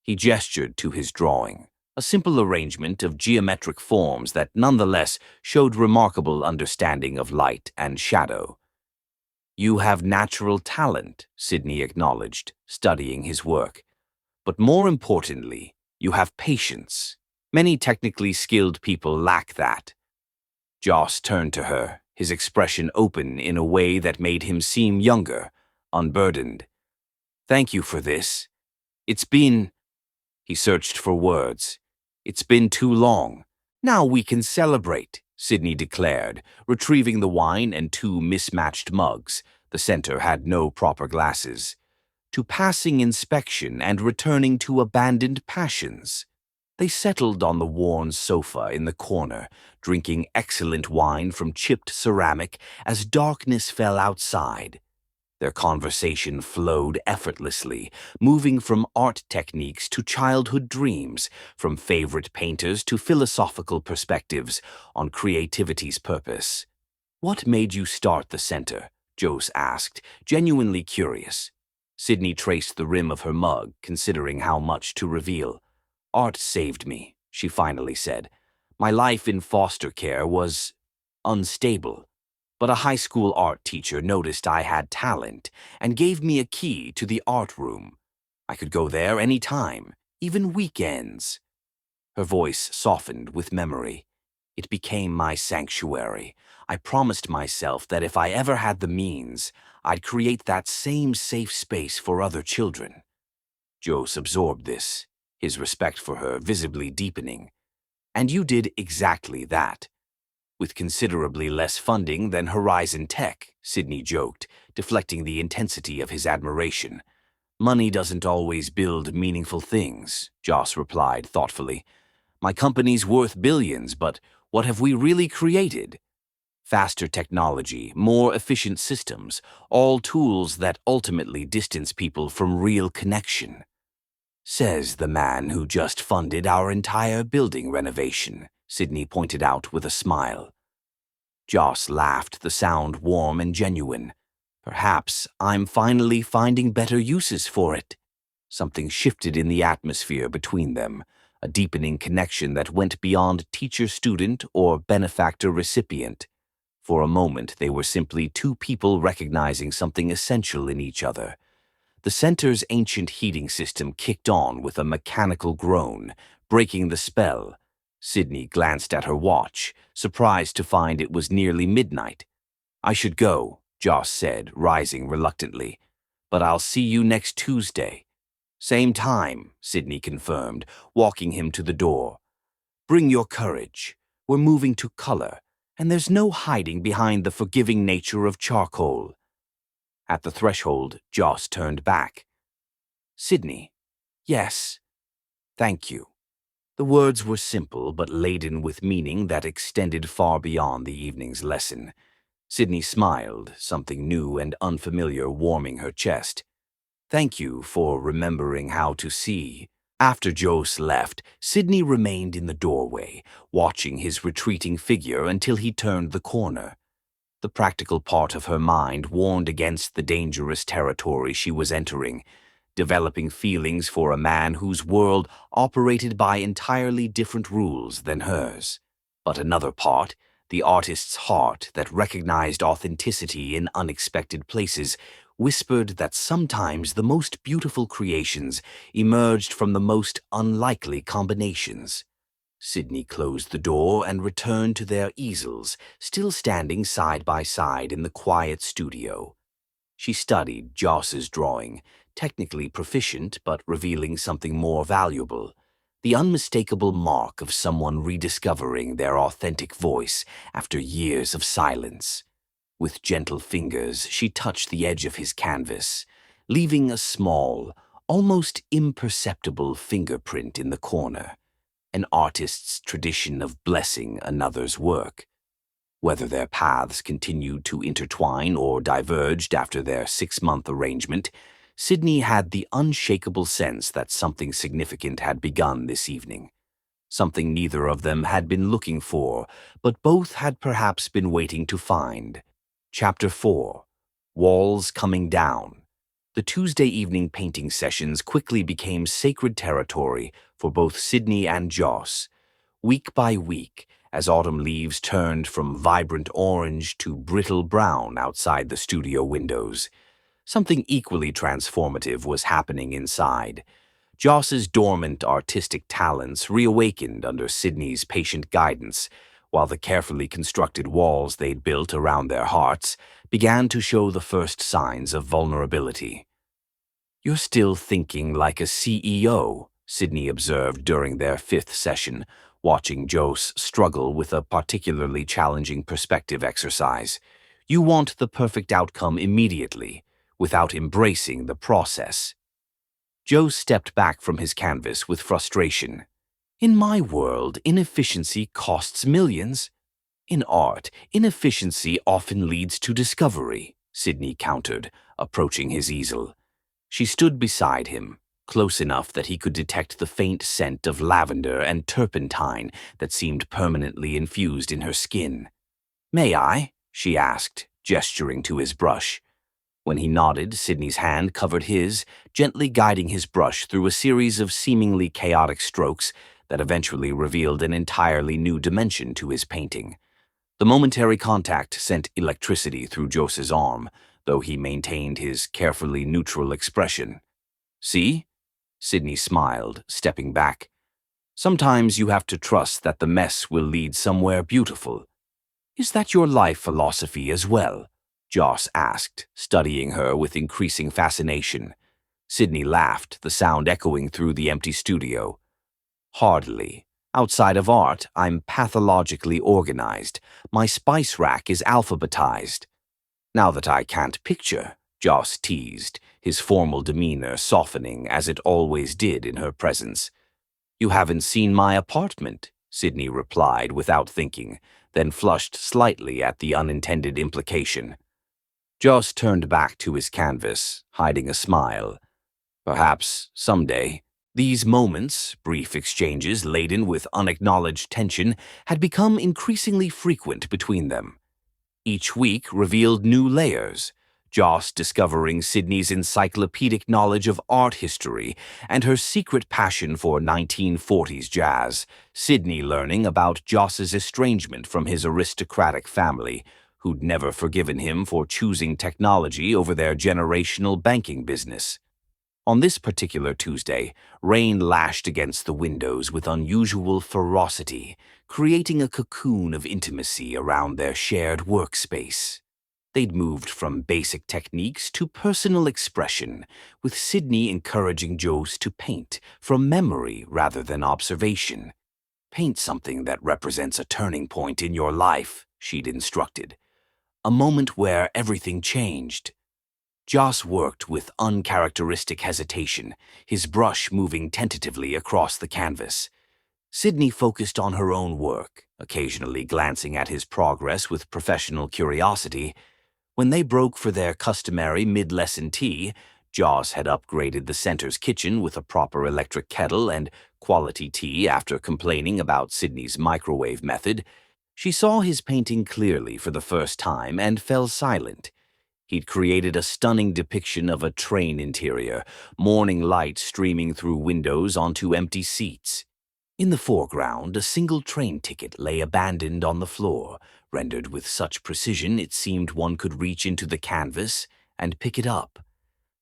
He gestured to his drawing, a simple arrangement of geometric forms that nonetheless showed remarkable understanding of light and shadow. "You have natural talent," Sydney acknowledged, studying his work. "But more importantly, you have patience. Many technically skilled people lack that." Joss turned to her, his expression open in a way that made him seem younger, unburdened. "Thank you for this. It's been—" He searched for words. "It's been too long. Now we can celebrate," Sydney declared, retrieving the wine and 2 mismatched mugs. The center had no proper glasses. "To passing inspection and returning to abandoned passions." They settled on the worn sofa in the corner, drinking excellent wine from chipped ceramic as darkness fell outside. Their conversation flowed effortlessly, moving from art techniques to childhood dreams, from favorite painters to philosophical perspectives on creativity's purpose. "What made you start the center?" Joss asked, genuinely curious. Sydney traced the rim of her mug, considering how much to reveal. "Art saved me," she finally said. "My life in foster care was unstable. But a high school art teacher noticed I had talent and gave me a key to the art room. I could go there any time, even weekends." Her voice softened with memory. "It became my sanctuary. I promised myself that if I ever had the means, I'd create that same safe space for other children." Joss absorbed this, his respect for her visibly deepening. "And you did exactly that. With considerably less funding than Horizon Tech," Sydney joked, deflecting the intensity of his admiration. "Money doesn't always build meaningful things," Joss replied thoughtfully. My company's worth billions, but what have we really created? Faster technology, more efficient systems, all tools that ultimately distance people from real connection. Says the man who just funded our entire building renovation, Sydney pointed out with a smile. Joss laughed, the sound warm and genuine. Perhaps I'm finally finding better uses for it. Something shifted in the atmosphere between them, a deepening connection that went beyond teacher-student or benefactor-recipient. For a moment, they were simply two people recognizing something essential in each other. The center's ancient heating system kicked on with a mechanical groan, breaking the spell. Sydney glanced at her watch, surprised to find it was nearly midnight. I should go, Joss said, rising reluctantly. But I'll see you next Tuesday. Same time, Sydney confirmed, walking him to the door. Bring your courage. We're moving to color, and there's no hiding behind the forgiving nature of charcoal. At the threshold, Joss turned back. Sydney. Yes. Thank you. The words were simple but laden with meaning that extended far beyond the evening's lesson. Sydney smiled, something new and unfamiliar warming her chest. Thank you for remembering how to see. After Joss left, Sydney remained in the doorway, watching his retreating figure until he turned the corner. The practical part of her mind warned against the dangerous territory she was entering, developing feelings for a man whose world operated by entirely different rules than hers. But another part, the artist's heart that recognized authenticity in unexpected places, whispered that sometimes the most beautiful creations emerged from the most unlikely combinations. Sydney closed the door and returned to their easels, still standing side by side in the quiet studio. She studied Joss's drawing, technically proficient but revealing something more valuable, the unmistakable mark of someone rediscovering their authentic voice after years of silence. With gentle fingers, she touched the edge of his canvas, leaving a small, almost imperceptible fingerprint in the corner, an artist's tradition of blessing another's work. Whether their paths continued to intertwine or diverged after their 6-month arrangement, Sydney had the unshakable sense that something significant had begun this evening. Something neither of them had been looking for, but both had perhaps been waiting to find. Chapter 4. Walls Coming Down. The Tuesday evening painting sessions quickly became sacred territory for both Sydney and Joss. Week by week, as autumn leaves turned from vibrant orange to brittle brown outside the studio windows, something equally transformative was happening inside. Joss's dormant artistic talents reawakened under Sydney's patient guidance, while the carefully constructed walls they'd built around their hearts began to show the first signs of vulnerability. You're still thinking like a CEO, Sydney observed during their 5th session, watching Joss struggle with a particularly challenging perspective exercise. You want the perfect outcome immediately, without embracing the process. Joe stepped back from his canvas with frustration. In my world, inefficiency costs millions. In art, inefficiency often leads to discovery, Sydney countered, approaching his easel. She stood beside him, close enough that he could detect the faint scent of lavender and turpentine that seemed permanently infused in her skin. May I? She asked, gesturing to his brush. When he nodded, Sydney's hand covered his, gently guiding his brush through a series of seemingly chaotic strokes that eventually revealed an entirely new dimension to his painting. The momentary contact sent electricity through Joss's arm, though he maintained his carefully neutral expression. See? Sydney smiled, stepping back. Sometimes you have to trust that the mess will lead somewhere beautiful. Is that your life philosophy as well? Joss asked, studying her with increasing fascination. Sydney laughed, the sound echoing through the empty studio. Hardly. Outside of art, I'm pathologically organized. My spice rack is alphabetized. Now that I can't picture, Joss teased, his formal demeanor softening as it always did in her presence. "You haven't seen my apartment," Sydney replied without thinking, then flushed slightly at the unintended implication. Joss turned back to his canvas, hiding a smile. Perhaps, someday. These moments, brief exchanges laden with unacknowledged tension, had become increasingly frequent between them. Each week revealed new layers, Joss discovering Sydney's encyclopedic knowledge of art history and her secret passion for 1940s jazz, Sydney learning about Joss's estrangement from his aristocratic family, who'd never forgiven him for choosing technology over their generational banking business. On this particular Tuesday, rain lashed against the windows with unusual ferocity, creating a cocoon of intimacy around their shared workspace. They'd moved from basic techniques to personal expression, with Sydney encouraging Joss to paint from memory rather than observation. "Paint something that represents a turning point in your life," she'd instructed. "A moment where everything changed." Joss worked with uncharacteristic hesitation, his brush moving tentatively across the canvas. Sydney focused on her own work, occasionally glancing at his progress with professional curiosity. When they broke for their customary mid-lesson tea, Joss had upgraded the center's kitchen with a proper electric kettle and quality tea after complaining about Sydney's microwave method. She saw his painting clearly for the first time and fell silent. He'd created a stunning depiction of a train interior, morning light streaming through windows onto empty seats. In the foreground, a single train ticket lay abandoned on the floor, rendered with such precision it seemed one could reach into the canvas and pick it up.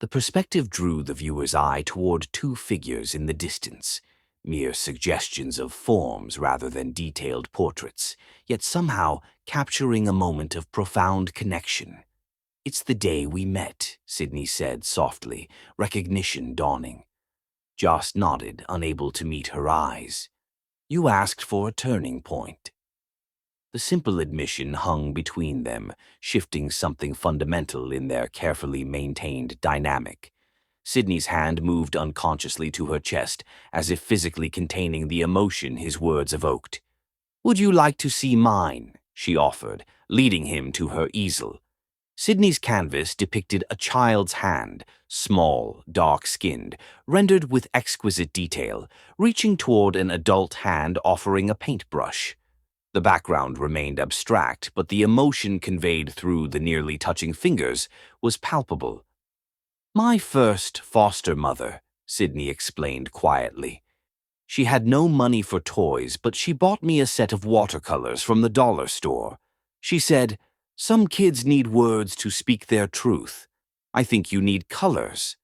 The perspective drew the viewer's eye toward two figures in the distance, mere suggestions of forms rather than detailed portraits, yet somehow capturing a moment of profound connection. "It's the day we met," Sydney said softly, recognition dawning. Joss nodded, unable to meet her eyes. "You asked for a turning point." The simple admission hung between them, shifting something fundamental in their carefully maintained dynamic. Sydney's hand moved unconsciously to her chest, as if physically containing the emotion his words evoked. "Would you like to see mine?" she offered, leading him to her easel. Sydney's canvas depicted a child's hand, small, dark-skinned, rendered with exquisite detail, reaching toward an adult hand offering a paintbrush. The background remained abstract, but the emotion conveyed through the nearly touching fingers was palpable. "My first foster mother," Sydney explained quietly. "She had no money for toys, but she bought me a set of watercolors from the dollar store. She said, 'Some kids need words to speak their truth. I think you need colors.'"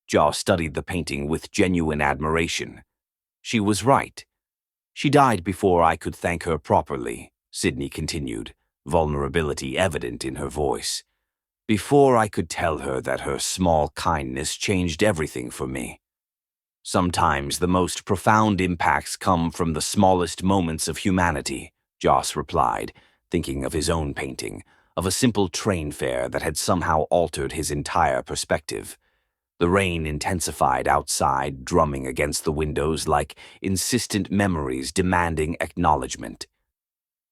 Joss studied the painting with genuine admiration. She was right. "She died before I could thank her properly," Sydney continued, vulnerability evident in her voice. "Before I could tell her that her small kindness changed everything for me." "Sometimes the most profound impacts come from the smallest moments of humanity," Joss replied, thinking of his own painting, of a simple train fare that had somehow altered his entire perspective. The rain intensified outside, drumming against the windows like insistent memories demanding acknowledgement.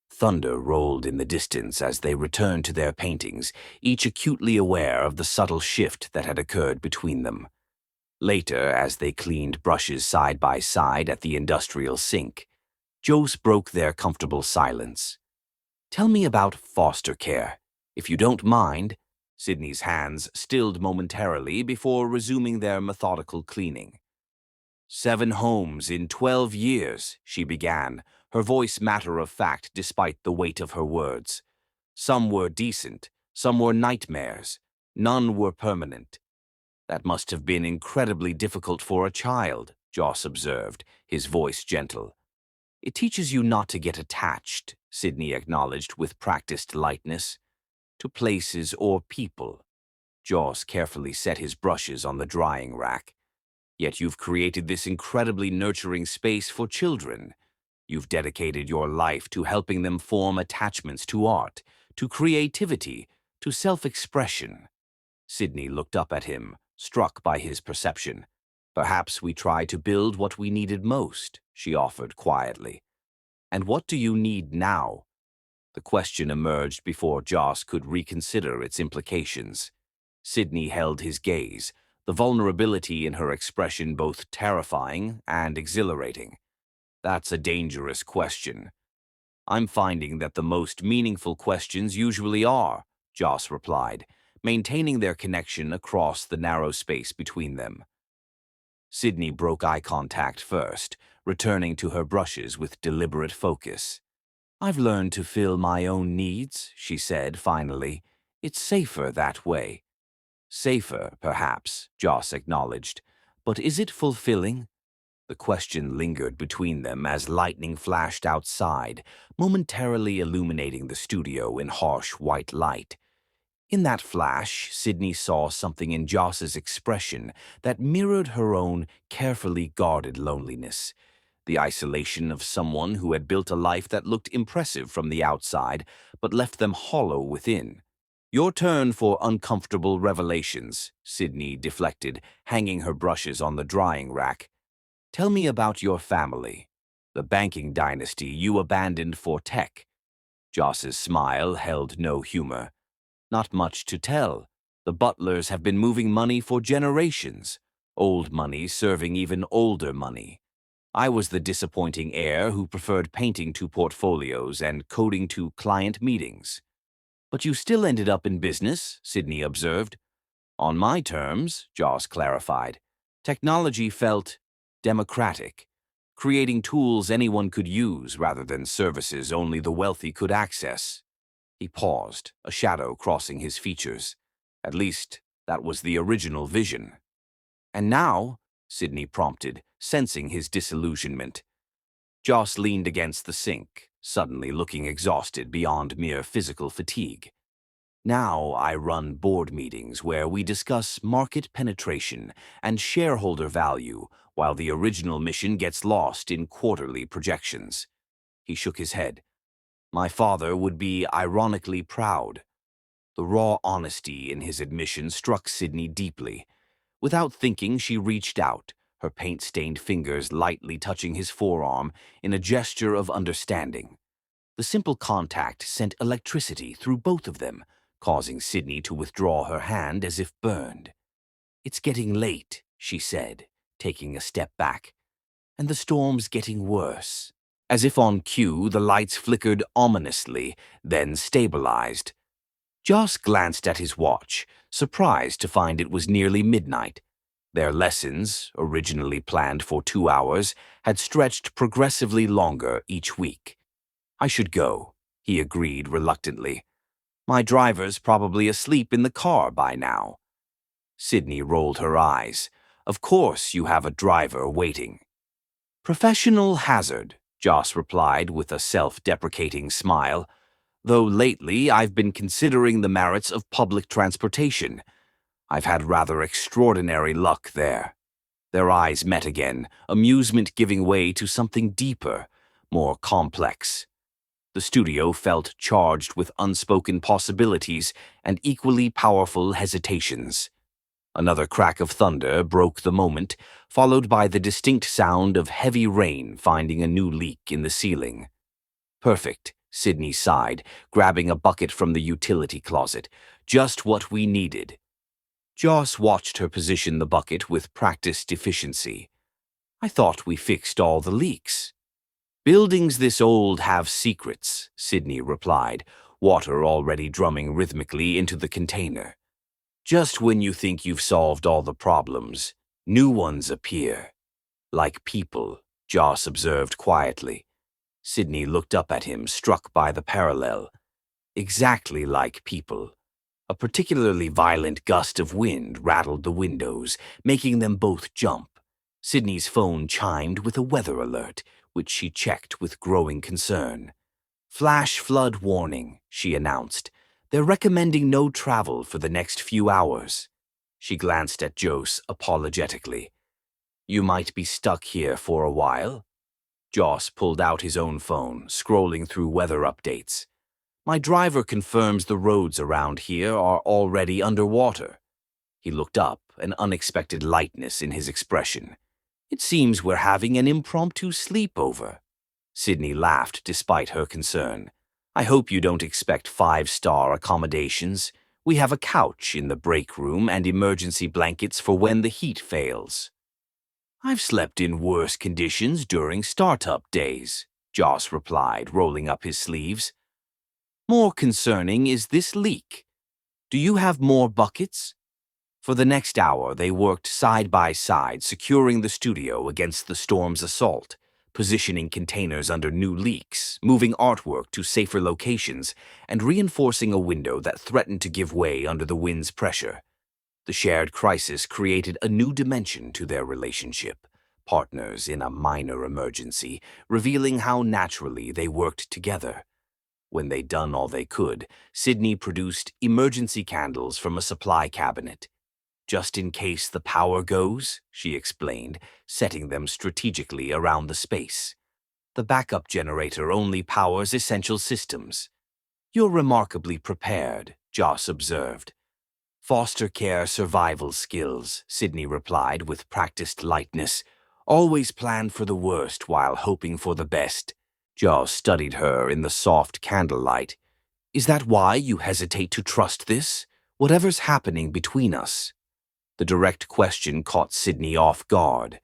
Thunder rolled in the distance as they returned to their paintings, each acutely aware of the subtle shift that had occurred between them. Later, as they cleaned brushes side by side at the industrial sink, Joss broke their comfortable silence. "Tell me about foster care, if you don't mind." Sydney's hands stilled momentarily before resuming their methodical cleaning. "7 homes in 12 years, she began, her voice matter-of-fact despite the weight of her words. "Some were decent, some were nightmares, none were permanent." "That must have been incredibly difficult for a child," Joss observed, his voice gentle. "It teaches you not to get attached," Sydney acknowledged with practiced lightness, "to places or people." Joss carefully set his brushes on the drying rack. "Yet you've created this incredibly nurturing space for children. You've dedicated your life to helping them form attachments to art, to creativity, to self-expression." Sydney looked up at him, struck by his perception. Perhaps we try to build what we needed most, she offered quietly. And what do you need now? The question emerged before Joss could reconsider its implications. Sydney held his gaze, the vulnerability in her expression both terrifying and exhilarating. That's a dangerous question. I'm finding that the most meaningful questions usually are, Joss replied, maintaining their connection across the narrow space between them. Sydney broke eye contact first, returning to her brushes with deliberate focus. I've learned to fill my own needs, she said finally. It's safer that way. Safer, perhaps, Joss acknowledged. But is it fulfilling? The question lingered between them as lightning flashed outside, momentarily illuminating the studio in harsh white light. In that flash, Sydney saw something in Joss's expression that mirrored her own carefully guarded loneliness. The isolation of someone who had built a life that looked impressive from the outside, but left them hollow within. Your turn for uncomfortable revelations, Sydney deflected, hanging her brushes on the drying rack. Tell me about your family, the banking dynasty you abandoned for tech. Joss's smile held no humor. Not much to tell. The Butlers have been moving money for generations, old money serving even older money. I was the disappointing heir who preferred painting to portfolios and coding to client meetings. But you still ended up in business, Sydney observed. On my terms, Joss clarified. Technology felt democratic, creating tools anyone could use rather than services only the wealthy could access. He paused, a shadow crossing his features. At least, that was the original vision. And now, Sydney prompted, sensing his disillusionment. Joss leaned against the sink, suddenly looking exhausted beyond mere physical fatigue. Now I run board meetings where we discuss market penetration and shareholder value while the original mission gets lost in quarterly projections. He shook his head. My father would be ironically proud. The raw honesty in his admission struck Sydney deeply. Without thinking, she reached out, her paint-stained fingers lightly touching his forearm in a gesture of understanding. The simple contact sent electricity through both of them, causing Sydney to withdraw her hand as if burned. It's getting late, she said, taking a step back, and the storm's getting worse. As if on cue, the lights flickered ominously, then stabilized. Joss glanced at his watch, surprised to find it was nearly midnight. Their lessons, originally planned for 2 hours, had stretched progressively longer each week. I should go, he agreed reluctantly. My driver's probably asleep in the car by now. Sydney rolled her eyes. Of course you have a driver waiting. Professional hazard, Joss replied with a self-deprecating smile. Though lately I've been considering the merits of public transportation. I've had rather extraordinary luck there. Their eyes met again, amusement giving way to something deeper, more complex. The studio felt charged with unspoken possibilities and equally powerful hesitations. Another crack of thunder broke the moment, followed by the distinct sound of heavy rain finding a new leak in the ceiling. Perfect, Sydney sighed, grabbing a bucket from the utility closet. Just what we needed. Joss watched her position the bucket with practiced efficiency. I thought we fixed all the leaks. Buildings this old have secrets, Sydney replied, water already drumming rhythmically into the container. Just when you think you've solved all the problems, new ones appear. Like people, Joss observed quietly. Sydney looked up at him, struck by the parallel. Exactly like people. A particularly violent gust of wind rattled the windows, making them both jump. Sydney's phone chimed with a weather alert, which she checked with growing concern. Flash flood warning, she announced. They're recommending no travel for the next few hours. She glanced at Joss apologetically. You might be stuck here for a while. Joss pulled out his own phone, scrolling through weather updates. My driver confirms the roads around here are already underwater. He looked up, an unexpected lightness in his expression. "It seems we're having an impromptu sleepover." Sydney laughed despite her concern. "I hope you don't expect 5-star accommodations. We have a couch in the break room and emergency blankets for when the heat fails." "I've slept in worse conditions during startup days," Joss replied, rolling up his sleeves. "More concerning is this leak. Do you have more buckets?" For the next hour, they worked side by side, securing the studio against the storm's assault, positioning containers under new leaks, moving artwork to safer locations, and reinforcing a window that threatened to give way under the wind's pressure. The shared crisis created a new dimension to their relationship, partners in a minor emergency, revealing how naturally they worked together. When they'd done all they could, Sydney produced emergency candles from a supply cabinet. "Just in case the power goes," she explained, setting them strategically around the space. "The backup generator only powers essential systems." "You're remarkably prepared," Joss observed. "Foster care survival skills," Sydney replied with practiced lightness. "Always plan for the worst while hoping for the best." Joss studied her in the soft candlelight. "Is that why you hesitate to trust this? Whatever's happening between us?" The direct question caught Sydney off guard.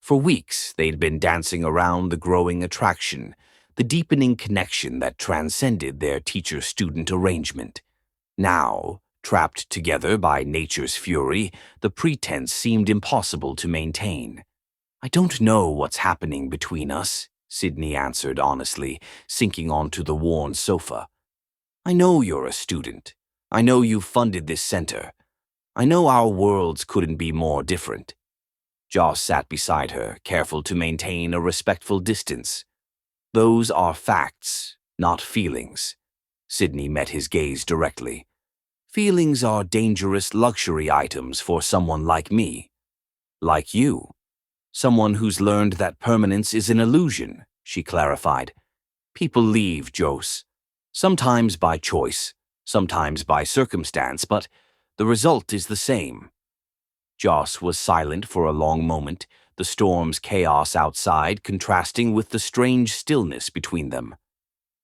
For weeks, they'd been dancing around the growing attraction, the deepening connection that transcended their teacher-student arrangement. Now, trapped together by nature's fury, the pretense seemed impossible to maintain. "I don't know what's happening between us," Sydney answered honestly, sinking onto the worn sofa. "I know you're a student. I know you funded this center. I know our worlds couldn't be more different." Joss sat beside her, careful to maintain a respectful distance. "Those are facts, not feelings." Sydney met his gaze directly. "Feelings are dangerous luxury items for someone like me." "Like you. Someone who's learned that permanence is an illusion," she clarified. "People leave, Joss. Sometimes by choice, sometimes by circumstance, but the result is the same." Joss was silent for a long moment, the storm's chaos outside contrasting with the strange stillness between them.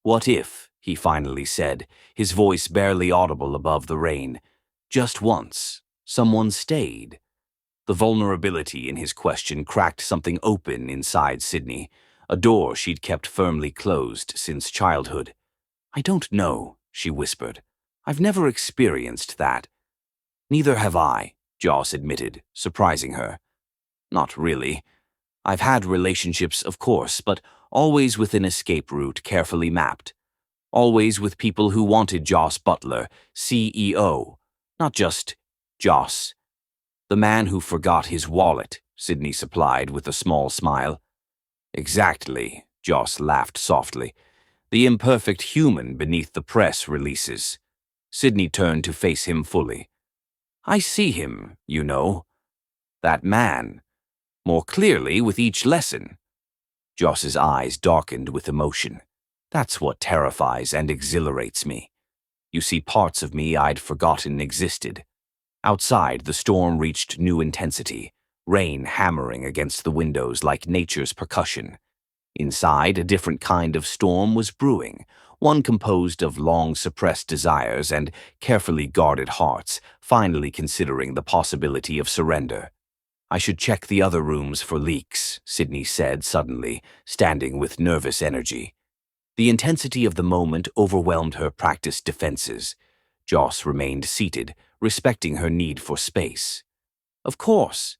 "What if," he finally said, his voice barely audible above the rain, "just once, someone stayed?" The vulnerability in his question cracked something open inside Sydney, a door she'd kept firmly closed since childhood. "I don't know," she whispered. "I've never experienced that." "Neither have I," Joss admitted, surprising her. "Not really. I've had relationships, of course, but always with an escape route carefully mapped. Always with people who wanted Joss Butler, CEO, not just Joss. The man who forgot his wallet," Sydney supplied with a small smile. "Exactly," Joss laughed softly. "The imperfect human beneath the press releases." Sydney turned to face him fully. "I see him, you know. That man. More clearly with each lesson." Joss's eyes darkened with emotion. "That's what terrifies and exhilarates me. You see parts of me I'd forgotten existed." Outside, the storm reached new intensity, rain hammering against the windows like nature's percussion. Inside, a different kind of storm was brewing, one composed of long-suppressed desires and carefully guarded hearts, finally considering the possibility of surrender. "I should check the other rooms for leaks," Sydney said suddenly, standing with nervous energy. The intensity of the moment overwhelmed her practiced defenses. Joss remained seated, respecting her need for space. "Of course."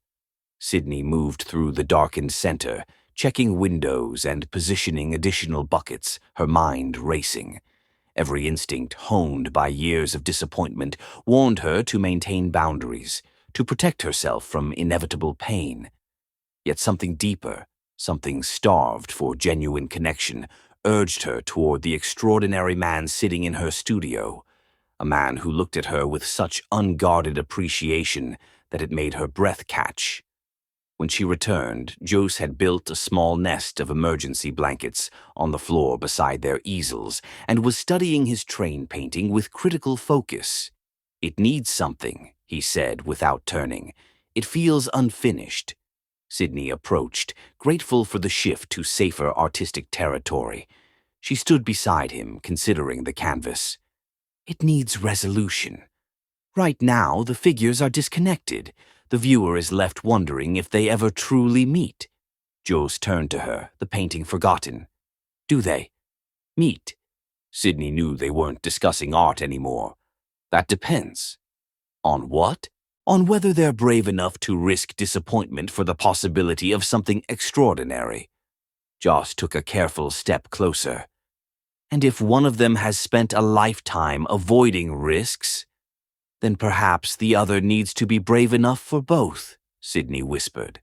Sydney moved through the darkened center, checking windows and positioning additional buckets, her mind racing. Every instinct, honed by years of disappointment, warned her to maintain boundaries, to protect herself from inevitable pain. Yet something deeper, something starved for genuine connection, urged her toward the extraordinary man sitting in her studio, a man who looked at her with such unguarded appreciation that it made her breath catch. When she returned, Joss had built a small nest of emergency blankets on the floor beside their easels and was studying his train painting with critical focus. "It needs something," he he said without turning. "It feels unfinished." Sydney approached, grateful for the shift to safer artistic territory. She stood beside him, considering the canvas. "It needs resolution. Right now, the figures are disconnected. The viewer is left wondering if they ever truly meet." Joss turned to her, the painting forgotten. "Do they meet?" Sydney knew they weren't discussing art anymore. "That depends." "On what?" "On whether they're brave enough to risk disappointment for the possibility of something extraordinary." Joss took a careful step closer. "And if one of them has spent a lifetime avoiding risks, then perhaps the other needs to be brave enough for both," Sydney whispered.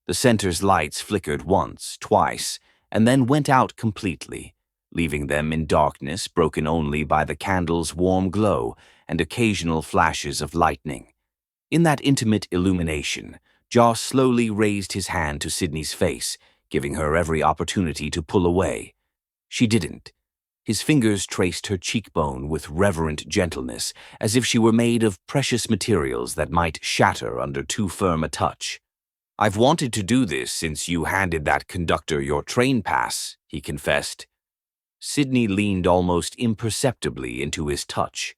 The center's lights flickered once, twice, and then went out completely, leaving them in darkness broken only by the candle's warm glow and occasional flashes of lightning. In that intimate illumination, Joss slowly raised his hand to Sydney's face, giving her every opportunity to pull away. She didn't. His fingers traced her cheekbone with reverent gentleness, as if she were made of precious materials that might shatter under too firm a touch. "I've wanted to do this since you handed that conductor your train pass," he confessed. Sydney leaned almost imperceptibly into his touch.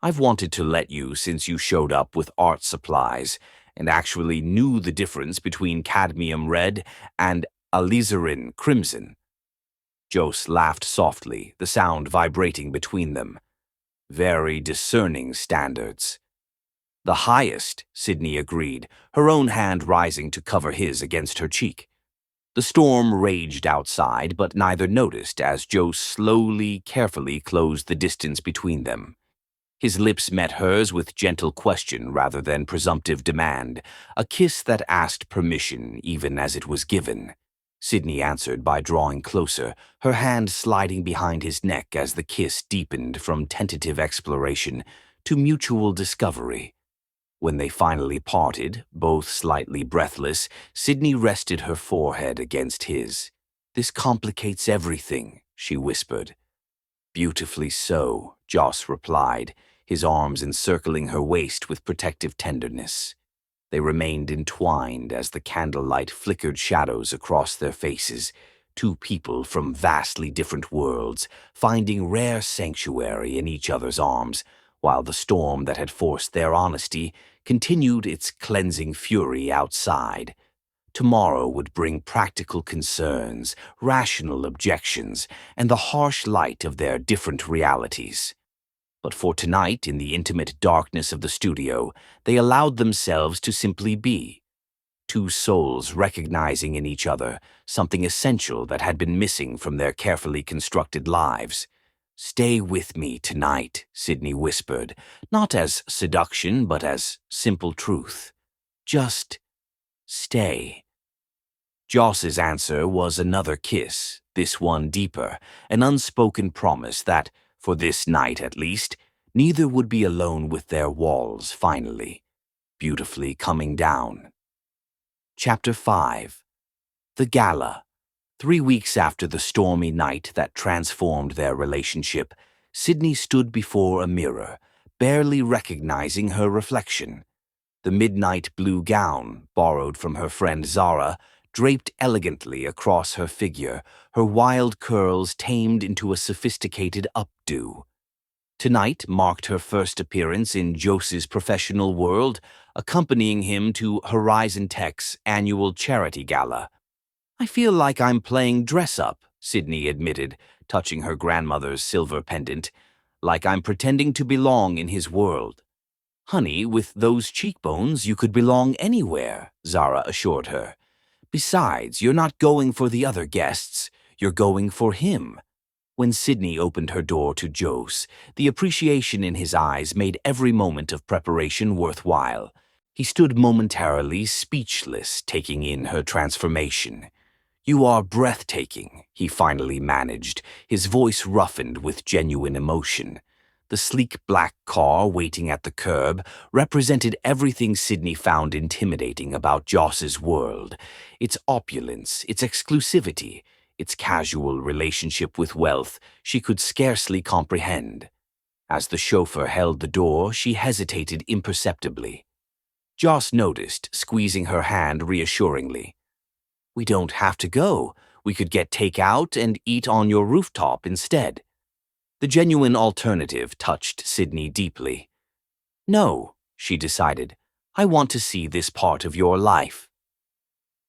"I've wanted to let you since you showed up with art supplies and actually knew the difference between cadmium red and alizarin crimson." Joss laughed softly, the sound vibrating between them. "Very discerning standards." "The highest," Sydney agreed, her own hand rising to cover his against her cheek. The storm raged outside, but neither noticed as Joss slowly, carefully closed the distance between them. His lips met hers with gentle question rather than presumptive demand, a kiss that asked permission even as it was given. Sydney answered by drawing closer, her hand sliding behind his neck as the kiss deepened from tentative exploration to mutual discovery. When they finally parted, both slightly breathless, Sydney rested her forehead against his. "This complicates everything," she whispered. "Beautifully so," Joss replied, his arms encircling her waist with protective tenderness. They remained entwined as the candlelight flickered shadows across their faces, two people from vastly different worlds, finding rare sanctuary in each other's arms, while the storm that had forced their honesty continued its cleansing fury outside. Tomorrow would bring practical concerns, rational objections, and the harsh light of their different realities. But for tonight, in the intimate darkness of the studio, they allowed themselves to simply be. Two souls recognizing in each other something essential that had been missing from their carefully constructed lives. "Stay with me tonight," Sydney whispered, not as seduction but as simple truth. "Just stay." Joss's answer was another kiss, this one deeper, an unspoken promise that, for this night at least, neither would be alone with their walls finally, beautifully coming down. Chapter 5. The Gala. 3 weeks after the stormy night that transformed their relationship, Sydney stood before a mirror, barely recognizing her reflection. The midnight blue gown, borrowed from her friend Zara, draped elegantly across her figure, her wild curls tamed into a sophisticated updo. Tonight marked her first appearance in Joss's professional world, accompanying him to Horizon Tech's annual charity gala. "I feel like I'm playing dress-up," Sydney admitted, touching her grandmother's silver pendant, "like I'm pretending to belong in his world." "Honey, with those cheekbones, you could belong anywhere," Zara assured her. "Besides, you're not going for the other guests, you're going for him." When Sydney opened her door to Joss, the appreciation in his eyes made every moment of preparation worthwhile. He stood momentarily speechless, taking in her transformation. "You are breathtaking," he finally managed, his voice roughened with genuine emotion. The sleek black car waiting at the curb represented everything Sydney found intimidating about Joss's world. Its opulence, its exclusivity, its casual relationship with wealth she could scarcely comprehend. As the chauffeur held the door, she hesitated imperceptibly. Joss noticed, squeezing her hand reassuringly. "We don't have to go. We could get takeout and eat on your rooftop instead." The genuine alternative touched Sydney deeply. "No," she decided. "I want to see this part of your life."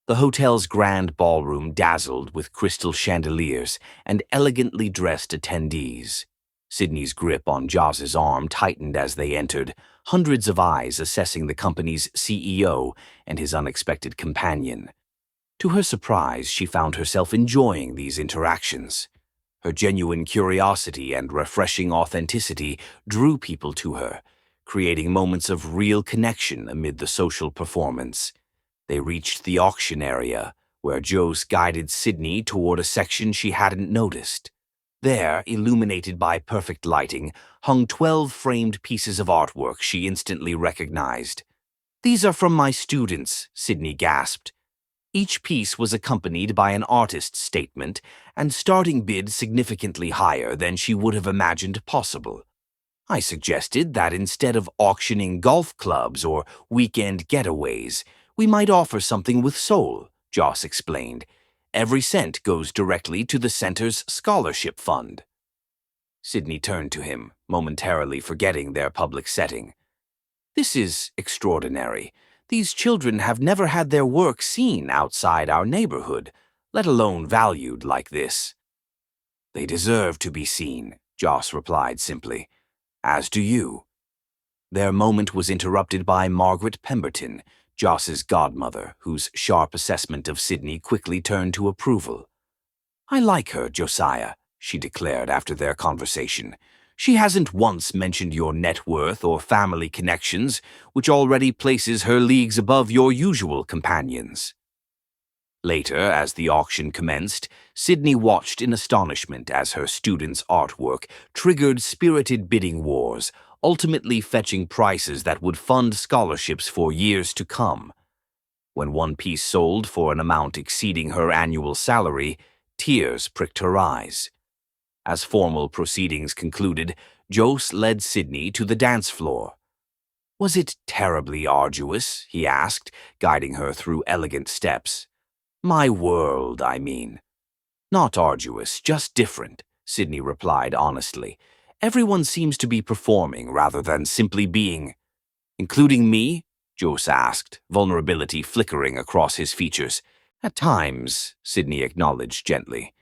The hotel's grand ballroom dazzled with crystal chandeliers and elegantly dressed attendees. Sydney's grip on Joss's arm tightened as they entered, hundreds of eyes assessing the company's CEO and his unexpected companion. To her surprise, she found herself enjoying these interactions. Her genuine curiosity and refreshing authenticity drew people to her, creating moments of real connection amid the social performance. They reached the auction area, where Joss guided Sydney toward a section she hadn't noticed. There, illuminated by perfect lighting, hung 12 framed pieces of artwork she instantly recognized. "These are from my students," Sydney gasped. Each piece was accompanied by an artist's statement and starting bid significantly higher than she would have imagined possible. "I suggested that instead of auctioning golf clubs or weekend getaways, we might offer something with soul," Joss explained. "Every cent goes directly to the center's scholarship fund." Sydney turned to him, momentarily forgetting their public setting. "This is extraordinary. These children have never had their work seen outside our neighborhood, let alone valued like this." "They deserve to be seen," Joss replied simply. "As do you." Their moment was interrupted by Margaret Pemberton, Joss's godmother, whose sharp assessment of Sydney quickly turned to approval. "I like her, Josiah," she declared after their conversation. "She hasn't once mentioned your net worth or family connections, which already places her leagues above your usual companions." Later, as the auction commenced, Sydney watched in astonishment as her students' artwork triggered spirited bidding wars, ultimately fetching prices that would fund scholarships for years to come. When one piece sold for an amount exceeding her annual salary, tears pricked her eyes. As formal proceedings concluded, Joss led Sydney to the dance floor. "Was it terribly arduous?" he asked, guiding her through elegant steps. "My world, I mean." "Not arduous, just different," Sydney replied honestly. "Everyone seems to be performing rather than simply being." "Including me?" Joss asked, vulnerability flickering across his features. "At times," Sydney acknowledged gently.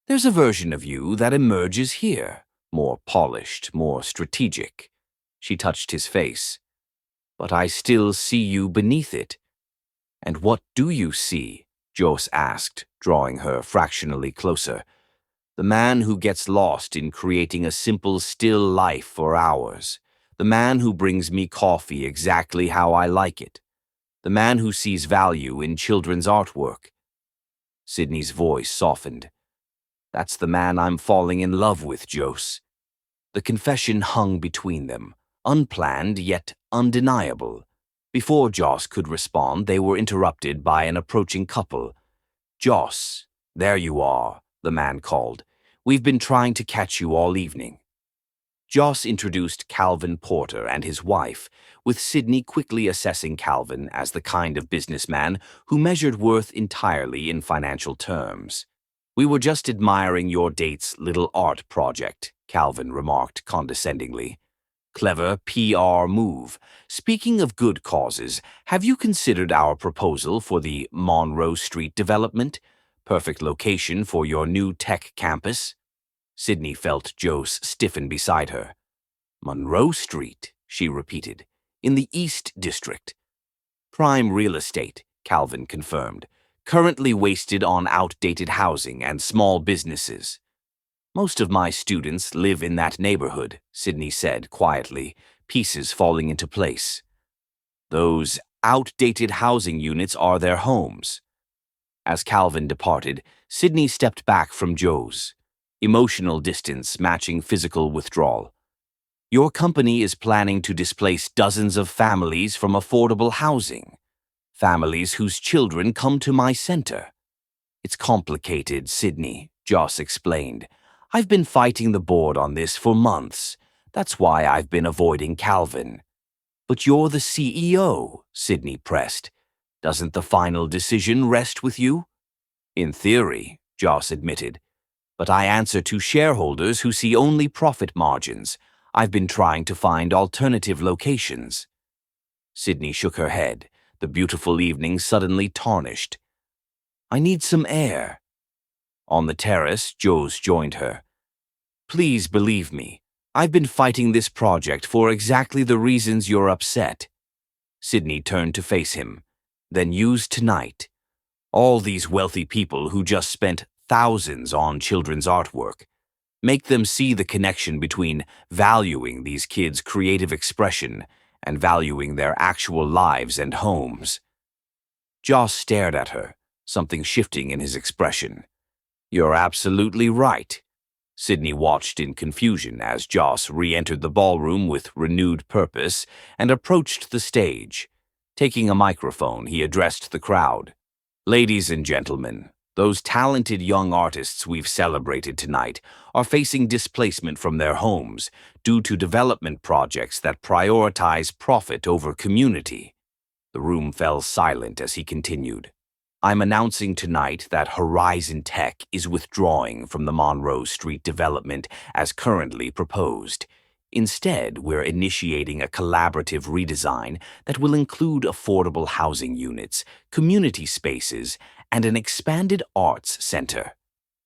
"There's a version of you that emerges here, more polished, more strategic." She touched his face. "But I still see you beneath it." "And what do you see?" Joss asked, drawing her fractionally closer. "The man who gets lost in creating a simple, still life for hours. The man who brings me coffee exactly how I like it. The man who sees value in children's artwork." Sydney's voice softened. "That's the man I'm falling in love with, Joss." The confession hung between them, unplanned yet undeniable. Before Joss could respond, they were interrupted by an approaching couple. "Joss, there you are," the man called. "We've been trying to catch you all evening." Joss introduced Calvin Porter and his wife, with Sydney quickly assessing Calvin as the kind of businessman who measured worth entirely in financial terms. "We were just admiring your date's little art project," Calvin remarked condescendingly. "Clever PR move. Speaking of good causes, have you considered our proposal for the Monroe Street development? Perfect location for your new tech campus?" Sydney felt Joss stiffen beside her. "Monroe Street," she repeated. "In the East District." "Prime real estate," Calvin confirmed. "Currently wasted on outdated housing and small businesses." "Most of my students live in that neighborhood," Sydney said quietly, pieces falling into place. "Those outdated housing units are their homes." As Calvin departed, Sydney stepped back from Joss, emotional distance matching physical withdrawal. "Your company is planning to displace dozens of families from affordable housing. Families whose children come to my center." "It's complicated, Sydney," Joss explained. "I've been fighting the board on this for months. That's why I've been avoiding Calvin. But you're the CEO, Sydney pressed. Doesn't the final decision rest with you? In theory, Joss admitted. But I answer to shareholders who see only profit margins. I've been trying to find alternative locations. Sydney shook her head, the beautiful evening suddenly tarnished. I need some air. On the terrace, Joes joined her. Please believe me, I've been fighting this project for exactly the reasons you're upset. Sydney turned to face him. Then use tonight. All these wealthy people who just spent thousands on children's artwork. Make them see the connection between valuing these kids' creative expression and valuing their actual lives and homes. Joss stared at her, something shifting in his expression. You're absolutely right. Sydney watched in confusion as Joss re-entered the ballroom with renewed purpose and approached the stage. Taking a microphone, he addressed the crowd. Ladies and gentlemen, those talented young artists we've celebrated tonight are facing displacement from their homes due to development projects that prioritize profit over community. The room fell silent as he continued. I'm announcing tonight that Horizon Tech is withdrawing from the Monroe Street development as currently proposed. Instead, we're initiating a collaborative redesign that will include affordable housing units, community spaces, and an expanded arts center.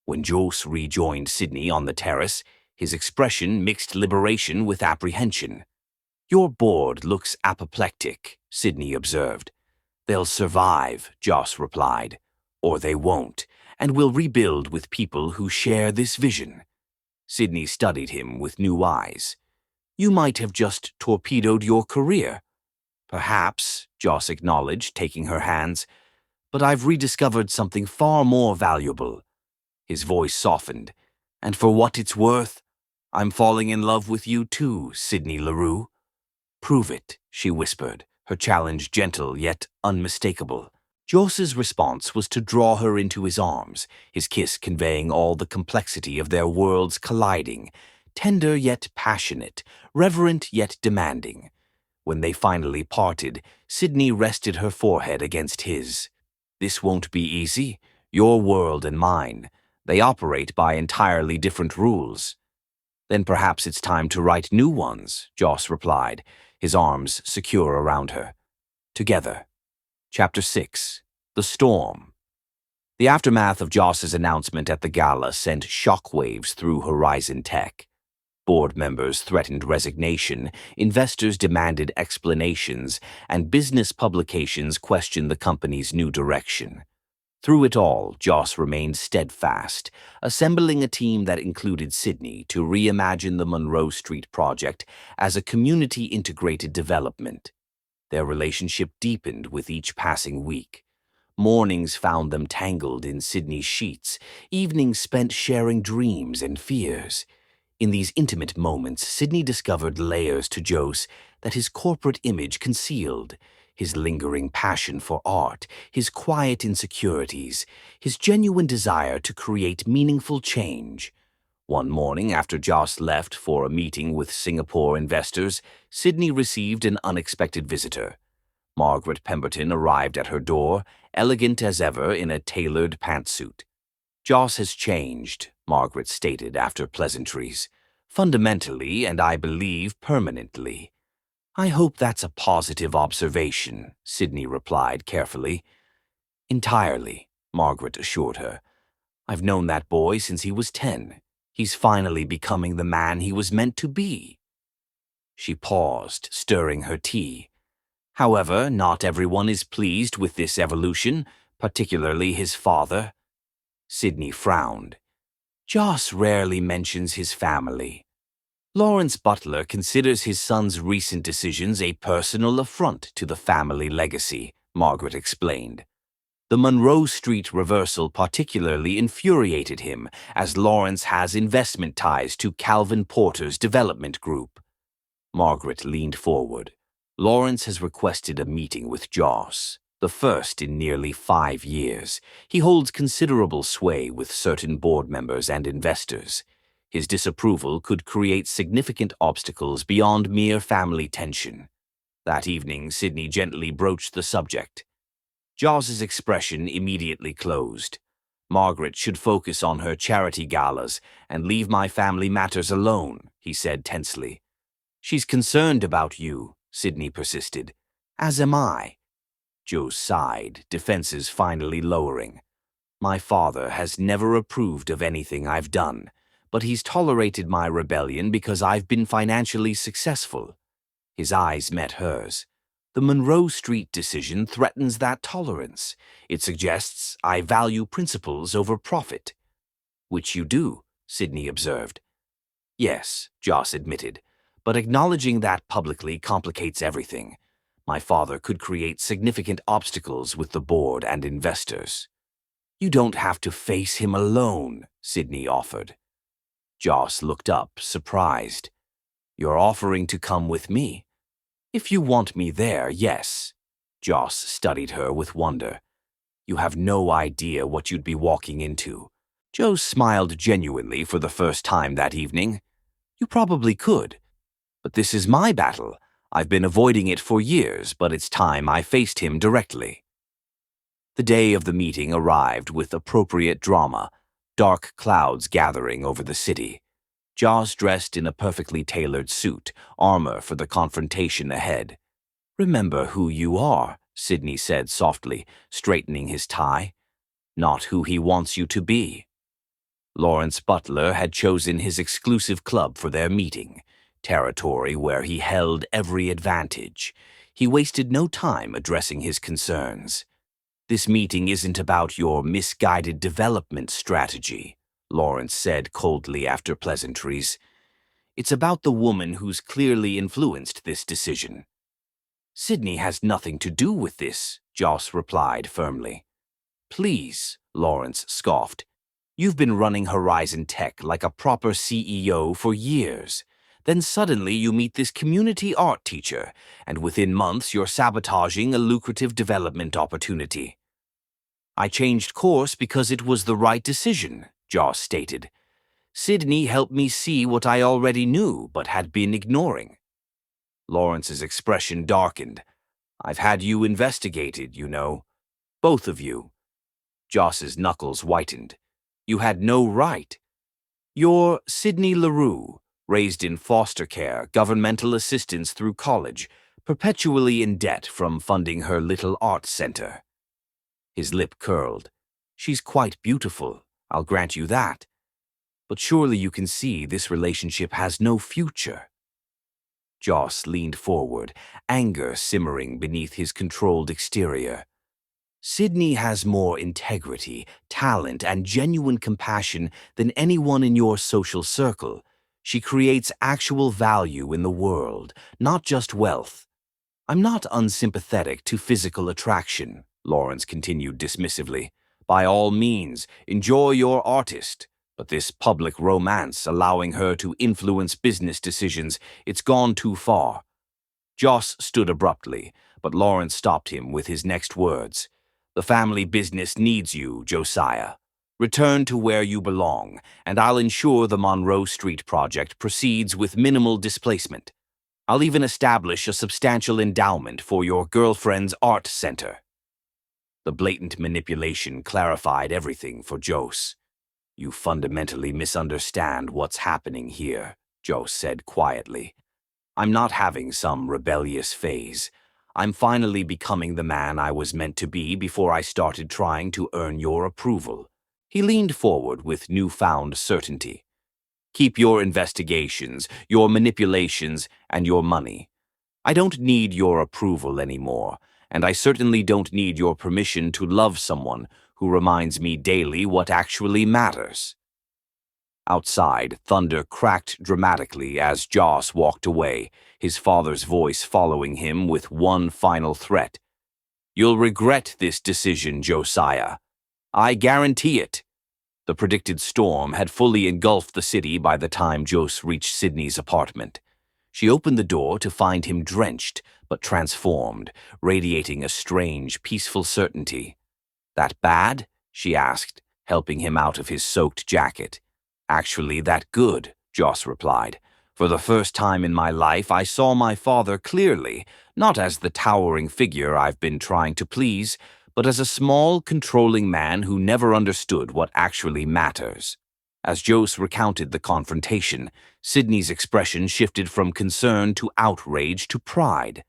When Jos rejoined Sydney on the terrace, his expression mixed liberation with apprehension. Your board looks apoplectic, Sydney observed. They'll survive, Joss replied, or they won't, and we'll rebuild with people who share this vision. Sydney studied him with new eyes. You might have just torpedoed your career. Perhaps, Joss acknowledged, taking her hands, but I've rediscovered something far more valuable. His voice softened. And for what it's worth, I'm falling in love with you too, Sydney LaRue. Prove it, she whispered, her challenge gentle yet unmistakable. Joss's response was to draw her into his arms, his kiss conveying all the complexity of their worlds colliding, tender yet passionate, reverent yet demanding. When they finally parted, Sydney rested her forehead against his. This won't be easy. Your world and mine. They operate by entirely different rules. Then perhaps it's time to write new ones, Joss replied, his arms secure around her. Together. Chapter 6. The Storm. The aftermath of Joss's announcement at the gala sent shockwaves through Horizon Tech. Board members threatened resignation, investors demanded explanations, and business publications questioned the company's new direction. Through it all, Joss remained steadfast, assembling a team that included Sydney to reimagine the Monroe Street project as a community-integrated development. Their relationship deepened with each passing week. Mornings found them tangled in Sydney's sheets, evenings spent sharing dreams and fears. In these intimate moments, Sydney discovered layers to Joss that his corporate image concealed. His lingering passion for art, his quiet insecurities, his genuine desire to create meaningful change. One morning, after Joss left for a meeting with Singapore investors, Sydney received an unexpected visitor. Margaret Pemberton arrived at her door, elegant as ever in a tailored pantsuit. Joss has changed, Margaret stated after pleasantries. Fundamentally, and I believe permanently. I hope that's a positive observation, Sydney replied carefully. Entirely, Margaret assured her. I've known that boy since he was 10. He's finally becoming the man he was meant to be. She paused, stirring her tea. However, not everyone is pleased with this evolution, particularly his father. Sydney frowned. Joss rarely mentions his family. Lawrence Butler considers his son's recent decisions a personal affront to the family legacy, Margaret explained. The Monroe Street reversal particularly infuriated him, as Lawrence has investment ties to Calvin Porter's development group. Margaret leaned forward. Lawrence has requested a meeting with Joss, the first in nearly 5 years. He holds considerable sway with certain board members and investors. His disapproval could create significant obstacles beyond mere family tension. That evening, Sydney gently broached the subject. Jaws's expression immediately closed. Margaret should focus on her charity galas and leave my family matters alone, he said tensely. She's concerned about you, Sydney persisted. As am I. Joe sighed, defenses finally lowering. My father has never approved of anything I've done, but he's tolerated my rebellion because I've been financially successful. His eyes met hers. The Monroe Street decision threatens that tolerance. It suggests I value principles over profit. Which you do, Sydney observed. Yes, Joss admitted, but acknowledging that publicly complicates everything. My father could create significant obstacles with the board and investors. You don't have to face him alone, Sydney offered. Joss looked up, surprised. You're offering to come with me? If you want me there, yes. Joss studied her with wonder. You have no idea what you'd be walking into. Joe smiled genuinely for the first time that evening. You probably could. But this is my battle. I've been avoiding it for years, but it's time I faced him directly. The day of the meeting arrived with appropriate drama, dark clouds gathering over the city. Jaws dressed in a perfectly tailored suit, armor for the confrontation ahead. Remember who you are, Sydney said softly, straightening his tie. Not who he wants you to be. Lawrence Butler had chosen his exclusive club for their meeting, territory where he held every advantage. He wasted no time addressing his concerns. This meeting isn't about your misguided development strategy, Lawrence said coldly after pleasantries. It's about the woman who's clearly influenced this decision. Sydney has nothing to do with this, Joss replied firmly. Please, Lawrence scoffed. You've been running Horizon Tech like a proper CEO for years. Then suddenly you meet this community art teacher, and within months you're sabotaging a lucrative development opportunity. I changed course because it was the right decision, Joss stated. Sydney helped me see what I already knew but had been ignoring. Lawrence's expression darkened. I've had you investigated, you know. Both of you. Joss's knuckles whitened. You had no right. You're Sydney LaRue, raised in foster care, governmental assistance through college, perpetually in debt from funding her little art center. His lip curled. She's quite beautiful, I'll grant you that. But surely you can see this relationship has no future. Joss leaned forward, anger simmering beneath his controlled exterior. Sydney has more integrity, talent, and genuine compassion than anyone in your social circle. She creates actual value in the world, not just wealth. I'm not unsympathetic to physical attraction, Lawrence continued dismissively. By all means, enjoy your artist. But this public romance allowing her to influence business decisions, it's gone too far. Joss stood abruptly, but Lawrence stopped him with his next words. The family business needs you, Josiah. Return to where you belong, and I'll ensure the Monroe Street project proceeds with minimal displacement. I'll even establish a substantial endowment for your girlfriend's art center. The blatant manipulation clarified everything for Jose. You fundamentally misunderstand what's happening here, Jose said quietly. I'm not having some rebellious phase. I'm finally becoming the man I was meant to be before I started trying to earn your approval. He leaned forward with newfound certainty. Keep your investigations, your manipulations, and your money. I don't need your approval anymore, and I certainly don't need your permission to love someone who reminds me daily what actually matters. Outside, thunder cracked dramatically as Joss walked away, his father's voice following him with one final threat. You'll regret this decision, Josiah. I guarantee it. The predicted storm had fully engulfed the city by the time Jose reached Sydney's apartment. She opened the door to find him drenched but transformed, radiating a strange, peaceful certainty. That bad? She asked, helping him out of his soaked jacket. Actually, that good, Joss replied. For the first time in my life, I saw my father clearly, not as the towering figure I've been trying to please, but as a small, controlling man who never understood what actually matters. As Joss recounted the confrontation, Sydney's expression shifted from concern to outrage to pride.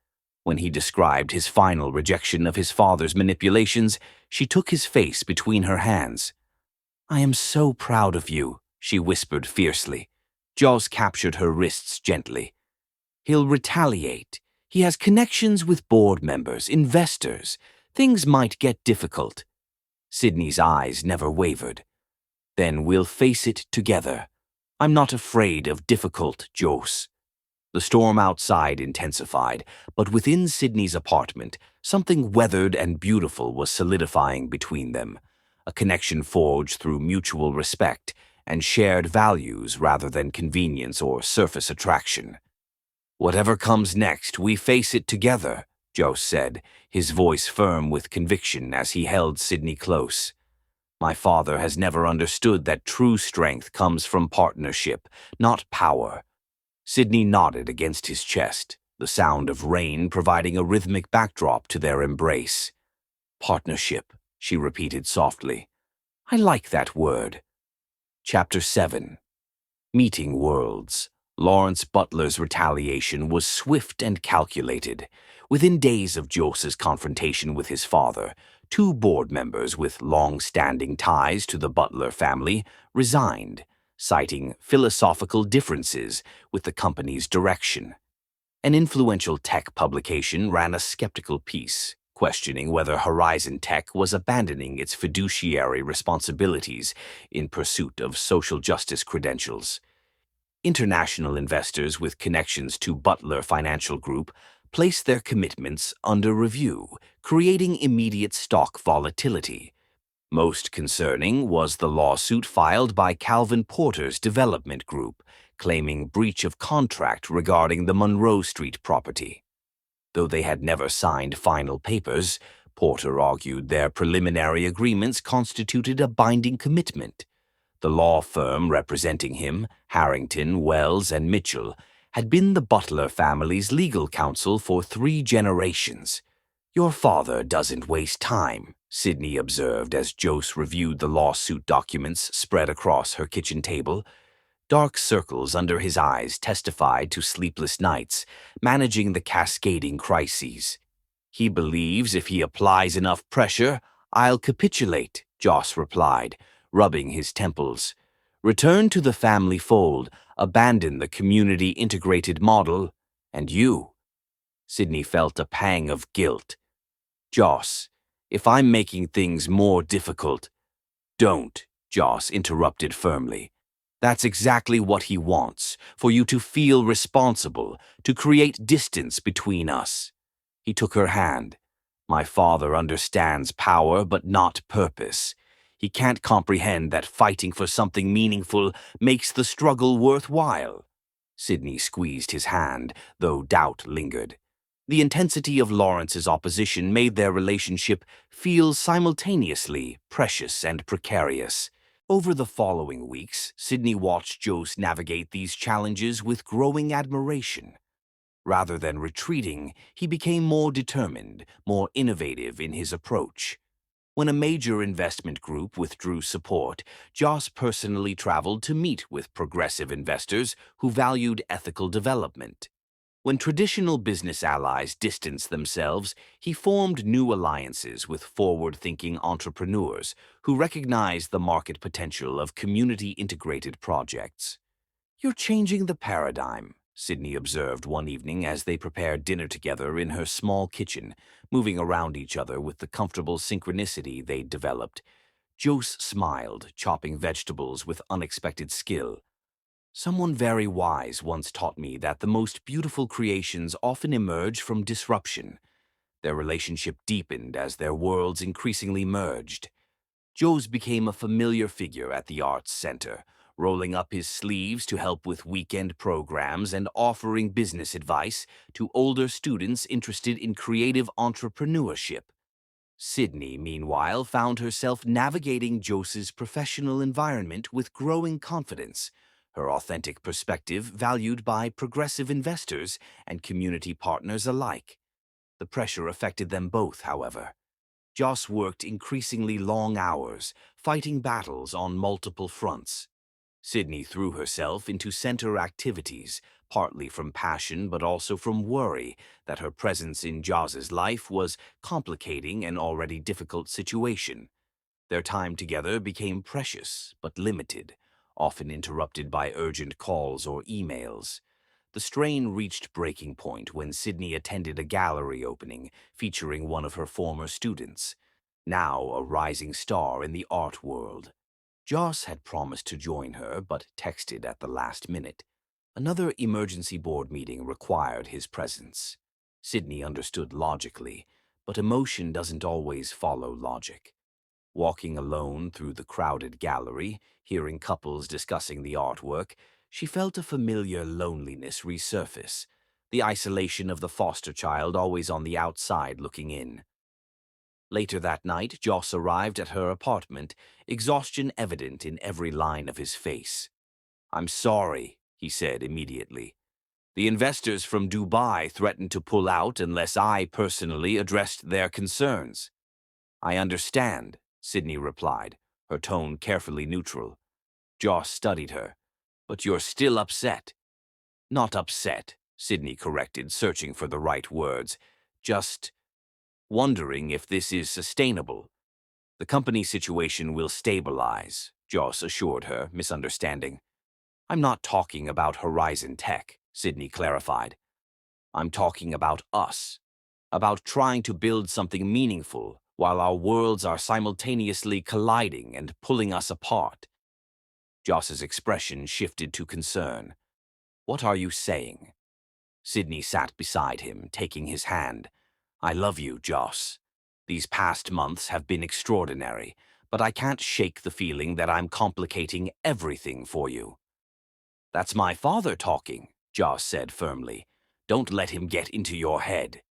When he described his final rejection of his father's manipulations, she took his face between her hands. "I am so proud of you," she whispered fiercely. Jaws captured her wrists gently. "He'll retaliate. He has connections with board members, investors. Things might get difficult." Sydney's eyes never wavered. "Then we'll face it together. I'm not afraid of difficult, Joss." The storm outside intensified, but within Sydney's apartment, something weathered and beautiful was solidifying between them, a connection forged through mutual respect and shared values rather than convenience or surface attraction. "Whatever comes next, we face it together," Joe said, his voice firm with conviction as he held Sydney close. "My father has never understood that true strength comes from partnership, not power." Sydney nodded against his chest, the sound of rain providing a rhythmic backdrop to their embrace. "Partnership," she repeated softly. "I like that word." Chapter 7. Meeting Worlds. Lawrence Butler's retaliation was swift and calculated. Within days of Joss's confrontation with his father, two board members with long-standing ties to the Butler family resigned, citing philosophical differences with the company's direction. An influential tech publication ran a skeptical piece, questioning whether Horizon Tech was abandoning its fiduciary responsibilities in pursuit of social justice credentials. International investors with connections to Butler Financial Group placed their commitments under review, creating immediate stock volatility. Most concerning was the lawsuit filed by Calvin Porter's development group, claiming breach of contract regarding the Monroe Street property. Though they had never signed final papers, Porter argued their preliminary agreements constituted a binding commitment. The law firm representing him, Harrington, Wells, and Mitchell, had been the Butler family's legal counsel for 3 generations. "Your father doesn't waste time," Sydney observed as Joss reviewed the lawsuit documents spread across her kitchen table. Dark circles under his eyes testified to sleepless nights, managing the cascading crises. "He believes if he applies enough pressure, I'll capitulate," Joss replied, rubbing his temples. "Return to the family fold, abandon the community-integrated model, and you." Sydney felt a pang of guilt. "Joss, if I'm making things more difficult—" "Don't," Joss interrupted firmly. "That's exactly what he wants, for you to feel responsible, to create distance between us." He took her hand. "My father understands power but not purpose. He can't comprehend that fighting for something meaningful makes the struggle worthwhile." Sydney squeezed his hand, though doubt lingered. The intensity of Lawrence's opposition made their relationship feel simultaneously precious and precarious. Over the following weeks, Sydney watched Joss navigate these challenges with growing admiration. Rather than retreating, he became more determined, more innovative in his approach. When a major investment group withdrew support, Joss personally traveled to meet with progressive investors who valued ethical development. When traditional business allies distanced themselves, he formed new alliances with forward-thinking entrepreneurs who recognized the market potential of community-integrated projects. "You're changing the paradigm," Sydney observed one evening as they prepared dinner together in her small kitchen, moving around each other with the comfortable synchronicity they'd developed. Joss smiled, chopping vegetables with unexpected skill. "Someone very wise once taught me that the most beautiful creations often emerge from disruption." Their relationship deepened as their worlds increasingly merged. Joss became a familiar figure at the Arts Center, rolling up his sleeves to help with weekend programs and offering business advice to older students interested in creative entrepreneurship. Sydney, meanwhile, found herself navigating Joss's professional environment with growing confidence, her authentic perspective valued by progressive investors and community partners alike. The pressure affected them both, however. Joss worked increasingly long hours, fighting battles on multiple fronts. Sydney threw herself into center activities, partly from passion but also from worry that her presence in Joss's life was complicating an already difficult situation. Their time together became precious but limited, often interrupted by urgent calls or emails. The strain reached breaking point when Sydney attended a gallery opening featuring one of her former students, now a rising star in the art world. Joss had promised to join her, but texted at the last minute. Another emergency board meeting required his presence. Sydney understood logically, but emotion doesn't always follow logic. Walking alone through the crowded gallery, hearing couples discussing the artwork, she felt a familiar loneliness resurface, the isolation of the foster child always on the outside looking in. Later that night, Joss arrived at her apartment, exhaustion evident in every line of his face. "I'm sorry," he said immediately. "The investors from Dubai threatened to pull out unless I personally addressed their concerns." "I understand," Sydney replied, her tone carefully neutral. Joss studied her. "But you're still upset." "Not upset," Sydney corrected, searching for the right words. "Just wondering if this is sustainable." "The company situation will stabilize," Joss assured her, misunderstanding. "I'm not talking about Horizon Tech," Sydney clarified. "I'm talking about us, about trying to build something meaningful while our worlds are simultaneously colliding and pulling us apart." Joss's expression shifted to concern. "What are you saying?" Sydney sat beside him, taking his hand. "I love you, Joss. These past months have been extraordinary, but I can't shake the feeling that I'm complicating everything for you." "That's my father talking," Joss said firmly. "Don't let him get into your head."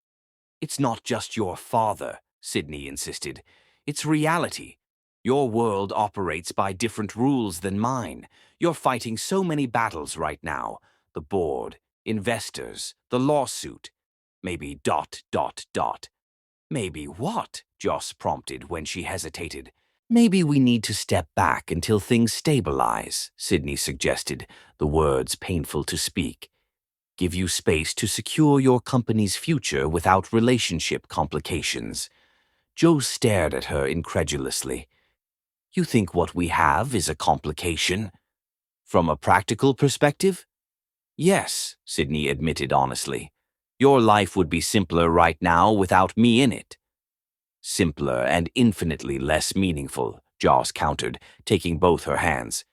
"It's not just your father," Sydney insisted. "It's reality. Your world operates by different rules than mine. You're fighting so many battles right now. The board, investors, the lawsuit. Maybe ... "Maybe what?" Joss prompted when she hesitated. "Maybe we need to step back until things stabilize," Sydney suggested, the words painful to speak. "Give you space to secure your company's future without relationship complications." Joe stared at her incredulously. "You think what we have is a complication?" "From a practical perspective?" "Yes," Sydney admitted honestly. "Your life would be simpler right now without me in it." "Simpler and infinitely less meaningful," Joss countered, taking both her hands.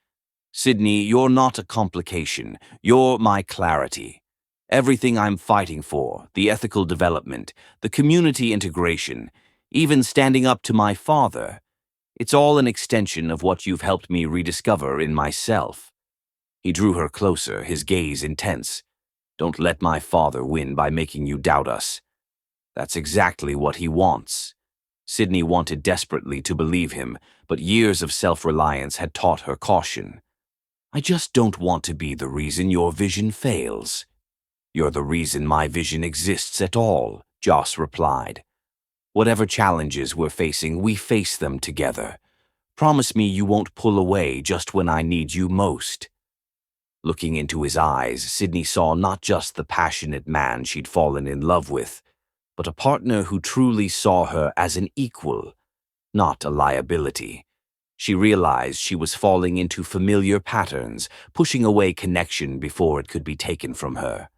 "Sydney, you're not a complication. You're my clarity. Everything I'm fighting for, the ethical development, the community integration, even standing up to my father, it's all an extension of what you've helped me rediscover in myself." He drew her closer, his gaze intense. "Don't let my father win by making you doubt us." "That's exactly what he wants." Sydney wanted desperately to believe him, but years of self-reliance had taught her caution. "I just don't want to be the reason your vision fails." "You're the reason my vision exists at all," Joss replied. "Whatever challenges we're facing, we face them together. Promise me you won't pull away just when I need you most." Looking into his eyes, Sydney saw not just the passionate man she'd fallen in love with, but a partner who truly saw her as an equal, not a liability. She realized she was falling into familiar patterns, pushing away connection before it could be taken from her.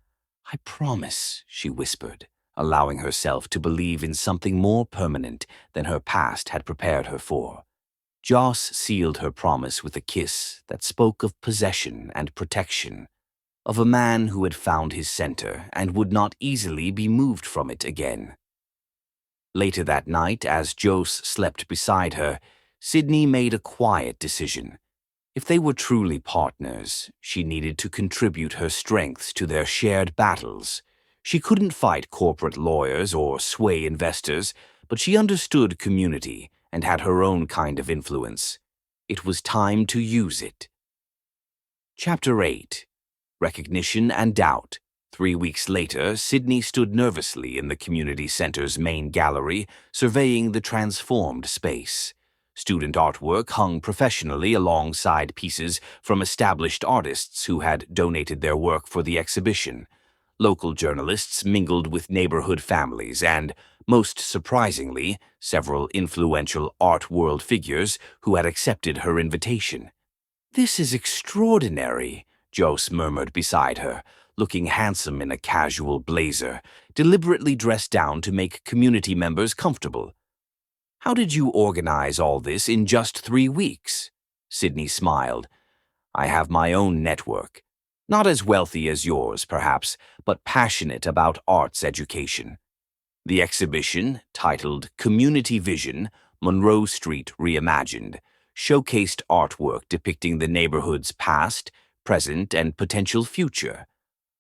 "I promise," she whispered, allowing herself to believe in something more permanent than her past had prepared her for. Joss sealed her promise with a kiss that spoke of possession and protection, of a man who had found his center and would not easily be moved from it again. Later that night, as Joss slept beside her, Sydney made a quiet decision. If they were truly partners, she needed to contribute her strengths to their shared battles. She couldn't fight corporate lawyers or sway investors, but she understood community and had her own kind of influence. It was time to use it. Chapter 8. Recognition and Doubt. 3 weeks later, Sydney stood nervously in the community center's main gallery, surveying the transformed space. Student artwork hung professionally alongside pieces from established artists who had donated their work for the exhibition. Local journalists mingled with neighborhood families and, most surprisingly, several influential art world figures who had accepted her invitation. "This is extraordinary," Jose murmured beside her, looking handsome in a casual blazer, deliberately dressed down to make community members comfortable. "How did you organize all this in just 3 weeks?" Sydney smiled. "I have my own network. Not as wealthy as yours, perhaps, but passionate about arts education." The exhibition, titled Community Vision, Monroe Street Reimagined, showcased artwork depicting the neighborhood's past, present, and potential future.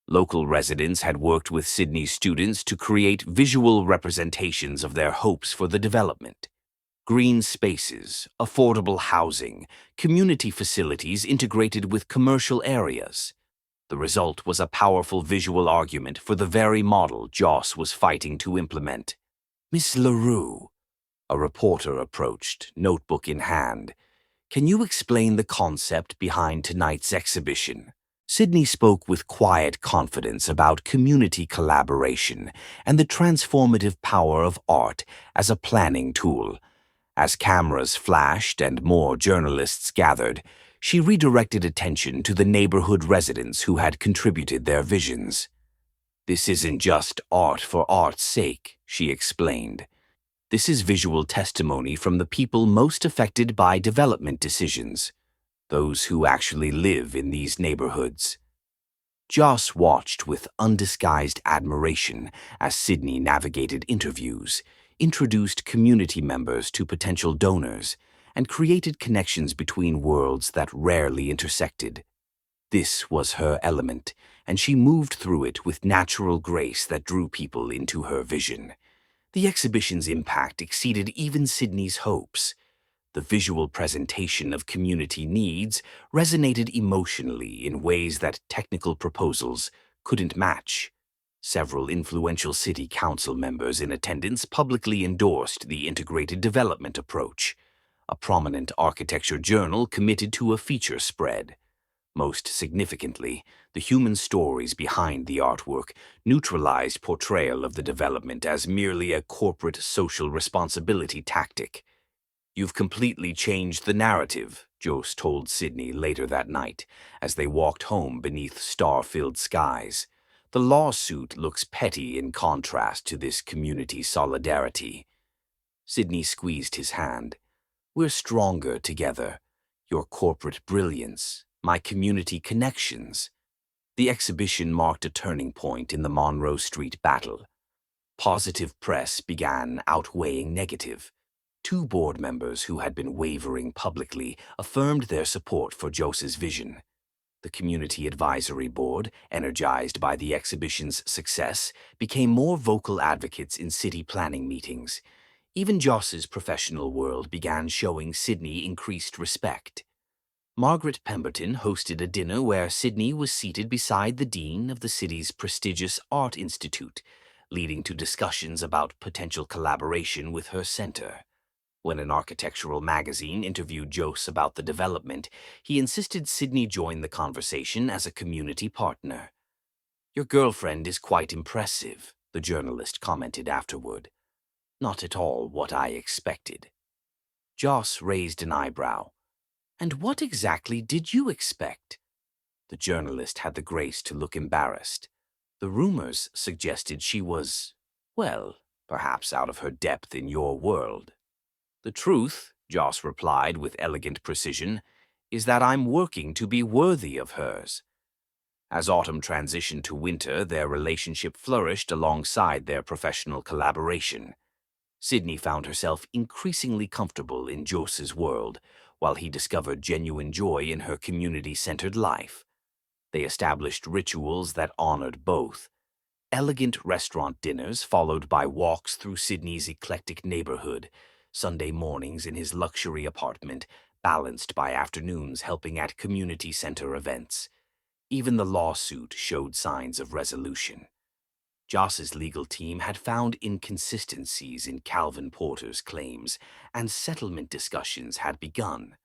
Local residents had worked with Sydney's students to create visual representations of their hopes for the development. Green spaces, affordable housing, community facilities integrated with commercial areas. The result was a powerful visual argument for the very model Joss was fighting to implement. "Miss LaRue," a reporter approached, notebook in hand, "can you explain the concept behind tonight's exhibition?" Sydney spoke with quiet confidence about community collaboration and the transformative power of art as a planning tool. As cameras flashed and more journalists gathered, she redirected attention to the neighborhood residents who had contributed their visions. "This isn't just art for art's sake," she explained. "This is visual testimony from the people most affected by development decisions, those who actually live in these neighborhoods." Joss watched with undisguised admiration as Sydney navigated interviews, introduced community members to potential donors, and created connections between worlds that rarely intersected. This was her element, and she moved through it with natural grace that drew people into her vision. The exhibition's impact exceeded even Sydney's hopes. The visual presentation of community needs resonated emotionally in ways that technical proposals couldn't match. Several influential city council members in attendance publicly endorsed the integrated development approach. A prominent architecture journal committed to a feature spread. Most significantly, the human stories behind the artwork neutralized portrayal of the development as merely a corporate social responsibility tactic. "You've completely changed the narrative," Jose told Sydney later that night, as they walked home beneath star-filled skies. "The lawsuit looks petty in contrast to this community solidarity." Sydney squeezed his hand. "We're stronger together. Your corporate brilliance, my community connections." The exhibition marked a turning point in the Monroe Street battle. Positive press began outweighing negative. 2 board members who had been wavering publicly affirmed their support for Jose's vision. The Community Advisory Board, energized by the exhibition's success, became more vocal advocates in city planning meetings. Even Joss's professional world began showing Sydney increased respect. Margaret Pemberton hosted a dinner where Sydney was seated beside the dean of the city's prestigious Art Institute, leading to discussions about potential collaboration with her center. When an architectural magazine interviewed Jose about the development, he insisted Sydney join the conversation as a community partner. "Your girlfriend is quite impressive," the journalist commented afterward. "Not at all what I expected." Joss raised an eyebrow. "And what exactly did you expect?" The journalist had the grace to look embarrassed. "The rumors suggested she was, well, perhaps out of her depth in your world." "The truth," Joss replied with elegant precision, "is that I'm working to be worthy of hers." As autumn transitioned to winter, their relationship flourished alongside their professional collaboration. Sydney found herself increasingly comfortable in Jose's world, while he discovered genuine joy in her community-centered life. They established rituals that honored both. elegant restaurant dinners followed by walks through Sydney's eclectic neighborhood, Sunday mornings in his luxury apartment, balanced by afternoons helping at community center events. Even the lawsuit showed signs of resolution. Joss's legal team had found inconsistencies in Calvin Porter's claims, and settlement discussions had begun.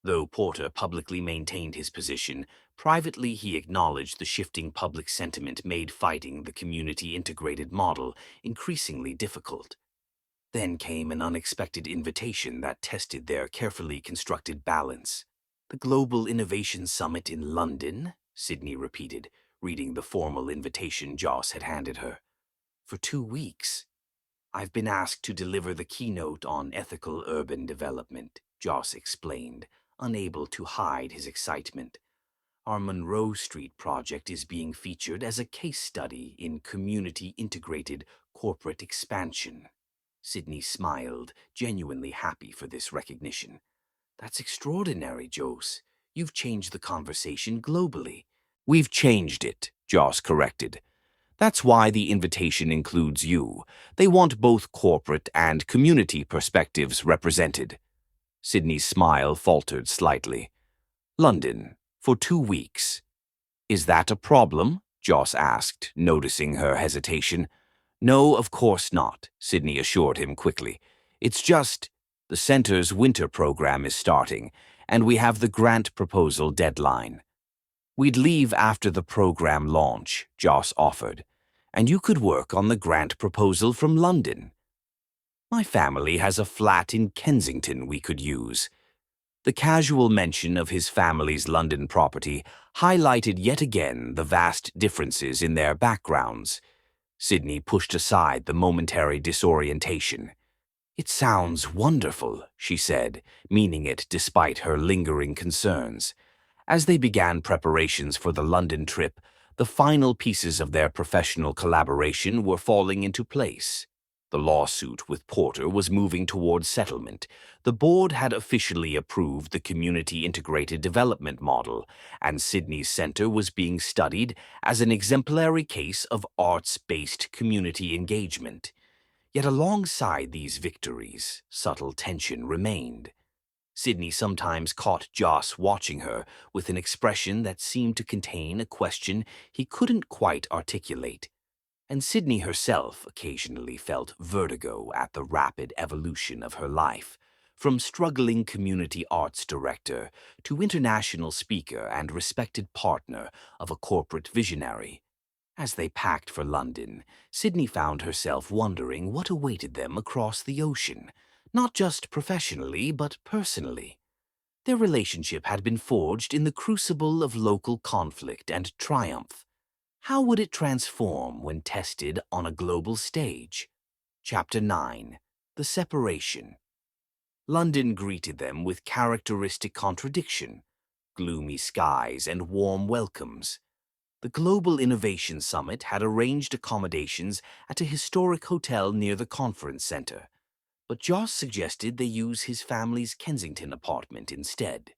Though Porter publicly maintained his position, privately he acknowledged the shifting public sentiment made fighting the community-integrated model increasingly difficult. Then came an unexpected invitation that tested their carefully constructed balance. "The Global Innovation Summit in London," Sydney repeated, reading the formal invitation Joss had handed her. "For 2 weeks. I've been asked to deliver the keynote on ethical urban development," Joss explained, unable to hide his excitement. "Our Monroe Street project is being featured as a case study in community-integrated corporate expansion." Sydney smiled, genuinely happy for this recognition. "That's extraordinary, Joss. You've changed the conversation globally." "We've changed it," Joss corrected. "That's why the invitation includes you. They want both corporate and community perspectives represented." Sydney's smile faltered slightly. "London, for 2 weeks. Is that a problem?" Joss asked, noticing her hesitation. "No, of course not," Sydney assured him quickly. "It's just the center's winter program is starting, and we have the grant proposal deadline." "We'd leave after the program launch," Joss offered, "and you could work on the grant proposal from London." "My family has a flat in Kensington we could use." The casual mention of his family's London property highlighted yet again the vast differences in their backgrounds. Sydney pushed aside the momentary disorientation. "It sounds wonderful," she said, meaning it despite her lingering concerns. As they began preparations for the London trip, the final pieces of their professional collaboration were falling into place. The lawsuit with Porter was moving towards settlement. The board had officially approved the community-integrated development model, and Sydney's center was being studied as an exemplary case of arts-based community engagement. Yet alongside these victories, subtle tension remained. Sydney sometimes caught Joss watching her with an expression that seemed to contain a question he couldn't quite articulate. And Sydney herself occasionally felt vertigo at the rapid evolution of her life, from struggling community arts director to international speaker and respected partner of a corporate visionary. As they packed for London, Sydney found herself wondering what awaited them across the ocean, not just professionally but personally. Their relationship had been forged in the crucible of local conflict and triumph. How would it transform when tested on a global stage? Chapter 9. The Separation. London greeted them with characteristic contradiction, gloomy skies and warm welcomes. The Global Innovation Summit had arranged accommodations at a historic hotel near the conference center, but Joss suggested they use his family's Kensington apartment instead.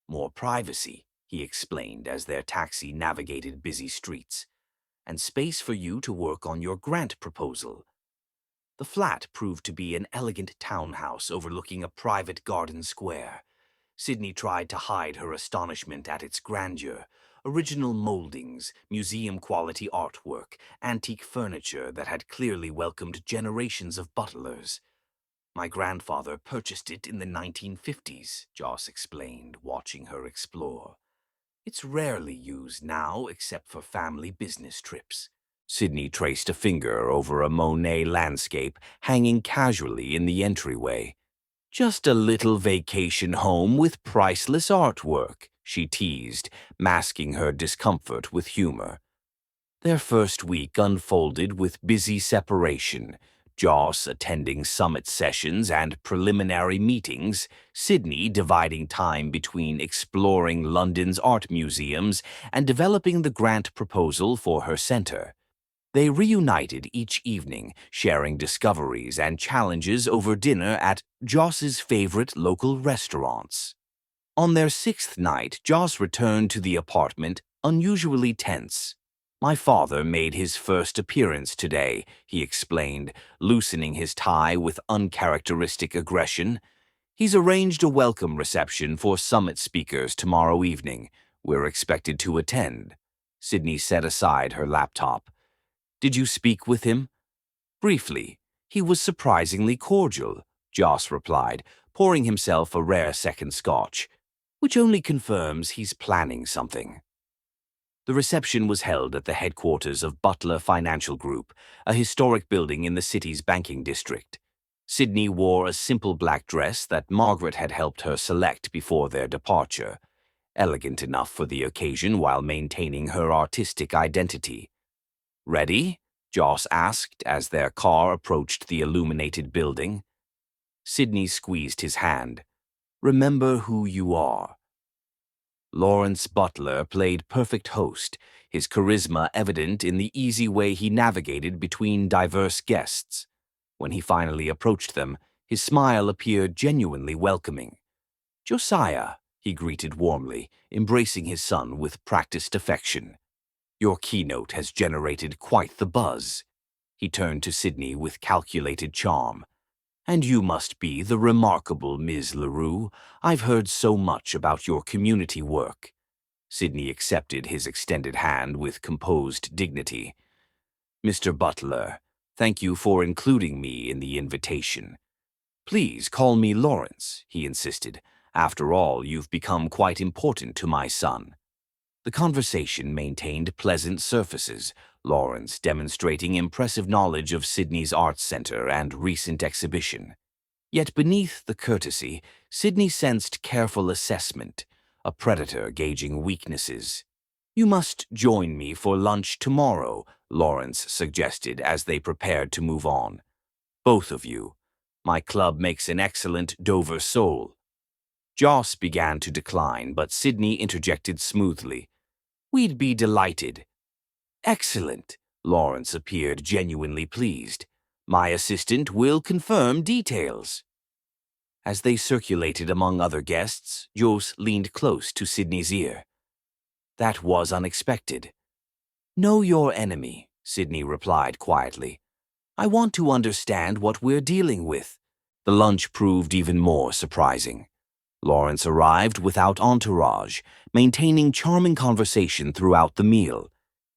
"More privacy," he explained as their taxi navigated busy streets, "and space for you to work on your grant proposal." The flat proved to be an elegant townhouse overlooking a private garden square. Sydney tried to hide her astonishment at its grandeur. Original moldings, museum-quality artwork, antique furniture that had clearly welcomed generations of butlers. "My grandfather purchased it in the 1950s, Joss explained, watching her explore. "It's rarely used now except for family business trips." Sydney traced a finger over a Monet landscape hanging casually in the entryway. "Just a little vacation home with priceless artwork," she teased, masking her discomfort with humor. Their first week unfolded with busy separation. Joss attending summit sessions and preliminary meetings, Sydney dividing time between exploring London's art museums and developing the grant proposal for her center. They reunited each evening, sharing discoveries and challenges over dinner at Joss's favorite local restaurants. On their 6th night, Joss returned to the apartment unusually tense. My father made his first appearance today, he explained, loosening his tie with uncharacteristic aggression. He's arranged a welcome reception for summit speakers tomorrow evening. We're expected to attend. Sydney set aside her laptop. Did you speak with him? Briefly. He was surprisingly cordial, Joss replied, pouring himself a rare second scotch, which only confirms he's planning something. The reception was held at the headquarters of Butler Financial Group, a historic building in the city's banking district. Sydney wore a simple black dress that Margaret had helped her select before their departure, elegant enough for the occasion while maintaining her artistic identity. Ready? Joss asked as their car approached the illuminated building. Sydney squeezed his hand. Remember who you are. Lawrence Butler played perfect host, his charisma evident in the easy way he navigated between diverse guests. When he finally approached them, his smile appeared genuinely welcoming. Josiah, he greeted warmly, embracing his son with practiced affection. Your keynote has generated quite the buzz. He turned to Sydney with calculated charm. And you must be the remarkable Ms. LaRue. I've heard so much about your community work. Sydney accepted his extended hand with composed dignity. Mr. Butler, thank you for including me in the invitation. Please call me Lawrence, he insisted. After all, you've become quite important to my son. The conversation maintained pleasant surfaces, Lawrence demonstrating impressive knowledge of Sydney's arts center and recent exhibition. Yet beneath the courtesy, Sydney sensed careful assessment, a predator gauging weaknesses. You must join me for lunch tomorrow, Lawrence suggested as they prepared to move on. Both of you. My club makes an excellent Dover sole. Joss began to decline, but Sydney interjected smoothly. We'd be delighted. Excellent. Lawrence appeared genuinely pleased. My assistant will confirm details. As they circulated among other guests, Joss leaned close to Sydney's ear. That was unexpected. Know your enemy, Sydney replied quietly. I want to understand what we're dealing with. The lunch proved even more surprising. Lawrence arrived without entourage, maintaining charming conversation throughout the meal.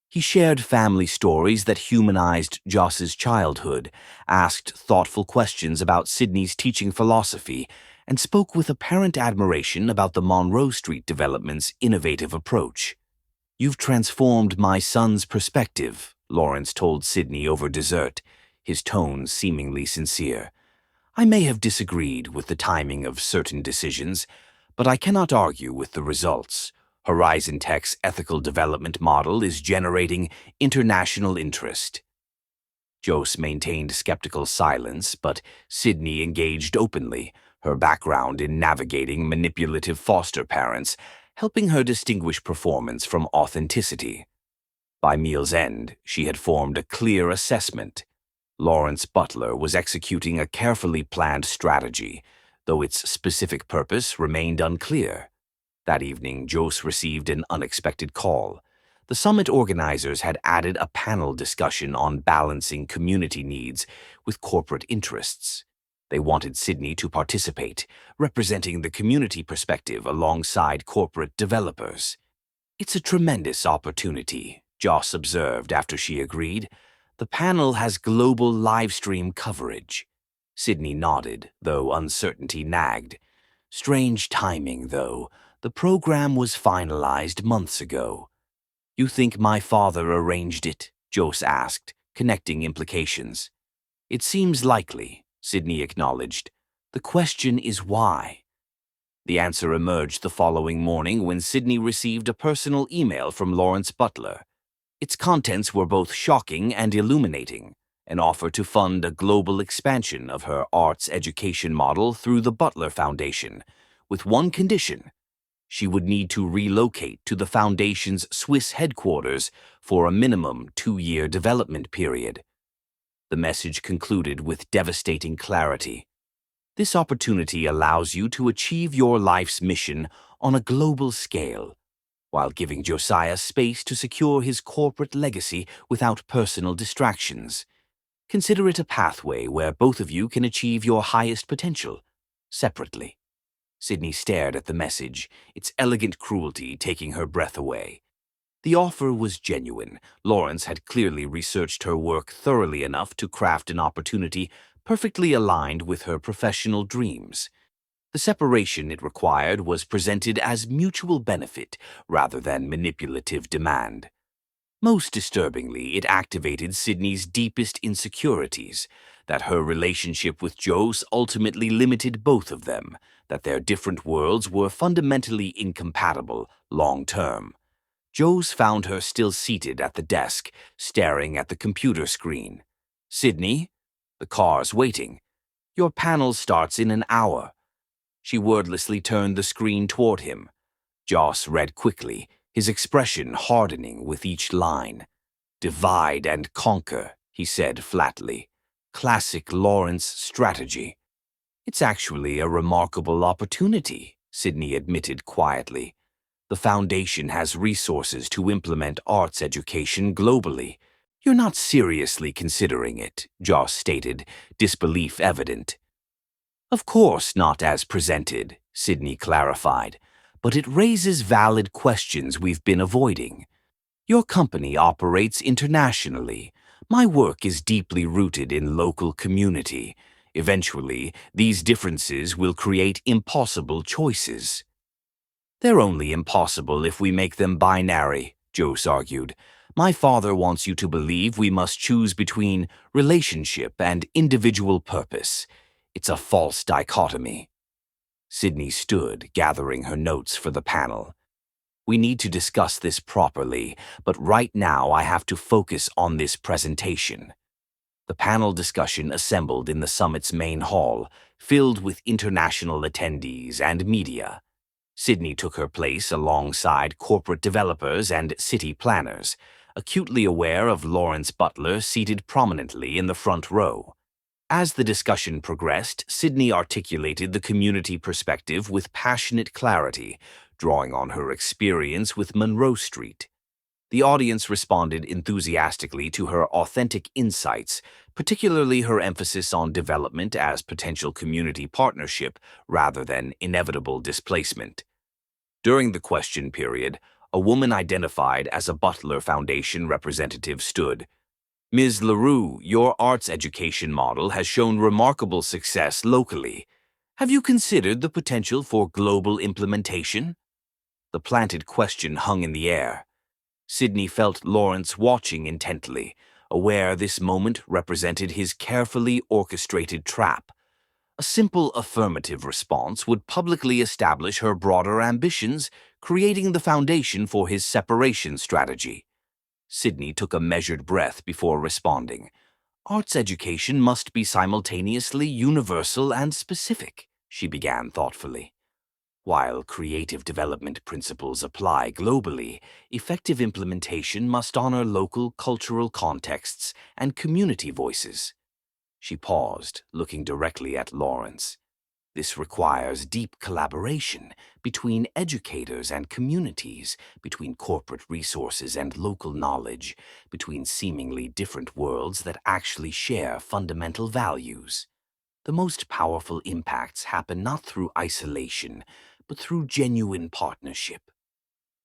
He shared family stories that humanized Joss's childhood, asked thoughtful questions about Sydney's teaching philosophy, and spoke with apparent admiration about the Monroe Street development's innovative approach. You've transformed my son's perspective, Lawrence told Sydney over dessert, his tone seemingly sincere. I may have disagreed with the timing of certain decisions, but I cannot argue with the results. Horizon Tech's ethical development model is generating international interest. Joss maintained skeptical silence, but Sydney engaged openly, her background in navigating manipulative foster parents, helping her distinguish performance from authenticity. By meal's end, she had formed a clear assessment. Lawrence Butler was executing a carefully planned strategy, though its specific purpose remained unclear. That evening, Joss received an unexpected call. The summit organizers had added a panel discussion on balancing community needs with corporate interests. They wanted Sydney to participate, representing the community perspective alongside corporate developers. It's a tremendous opportunity, Joss observed after she agreed. The panel has global live-stream coverage. Sydney nodded, though uncertainty nagged. Strange timing, though. The program was finalized months ago. You think my father arranged it? Joss asked, connecting implications. It seems likely, Sydney acknowledged. The question is why. The answer emerged the following morning when Sydney received a personal email from Lawrence Butler. Its contents were both shocking and illuminating, an offer to fund a global expansion of her arts education model through the Butler Foundation, with one condition. She would need to relocate to the foundation's Swiss headquarters for a minimum 2-year development period. The message concluded with devastating clarity. This opportunity allows you to achieve your life's mission on a global scale. while giving Josiah space to secure his corporate legacy without personal distractions. Consider it a pathway where both of you can achieve your highest potential, separately. Sydney stared at the message, its elegant cruelty taking her breath away. The offer was genuine. Lawrence had clearly researched her work thoroughly enough to craft an opportunity perfectly aligned with her professional dreams. The separation it required was presented as mutual benefit rather than manipulative demand. Most disturbingly, it activated Sydney's deepest insecurities, that her relationship with Jose ultimately limited both of them, that their different worlds were fundamentally incompatible long-term. Jose found her still seated at the desk, staring at the computer screen. "Sydney, the car's waiting. Your panel starts in an hour." She wordlessly turned the screen toward him. Joss read quickly, his expression hardening with each line. "Divide and conquer," he said flatly. "Classic Lawrence strategy." "It's actually a remarkable opportunity," Sydney admitted quietly. "The Foundation has resources to implement arts education globally." "You're not seriously considering it," Joss stated, disbelief evident. "Of course not as presented," Sydney clarified, "but it raises valid questions we've been avoiding. Your company operates internationally. My work is deeply rooted in local community. Eventually, these differences will create impossible choices." "They're only impossible if we make them binary," Jose argued. "My father wants you to believe we must choose between relationship and individual purpose. It's a false dichotomy." Sydney stood, gathering her notes for the panel. "We need to discuss this properly, but right now I have to focus on this presentation." The panel discussion assembled in the summit's main hall, filled with international attendees and media. Sydney took her place alongside corporate developers and city planners, acutely aware of Lawrence Butler seated prominently in the front row. As the discussion progressed, Sydney articulated the community perspective with passionate clarity, drawing on her experience with Monroe Street. The audience responded enthusiastically to her authentic insights, particularly her emphasis on development as potential community partnership rather than inevitable displacement. During the question period, a woman identified as a Butler Foundation representative stood. "Ms. LaRue, your arts education model has shown remarkable success locally. Have you considered the potential for global implementation?" The planted question hung in the air. Sydney felt Lawrence watching intently, aware this moment represented his carefully orchestrated trap. A simple affirmative response would publicly establish her broader ambitions, creating the foundation for his separation strategy. Sydney took a measured breath before responding. "Arts education must be simultaneously universal and specific," she began thoughtfully. "While creative development principles apply globally, effective implementation must honor local cultural contexts and community voices." She paused, looking directly at Lawrence. "This requires deep collaboration between educators and communities, between corporate resources and local knowledge, between seemingly different worlds that actually share fundamental values. The most powerful impacts happen not through isolation, but through genuine partnership."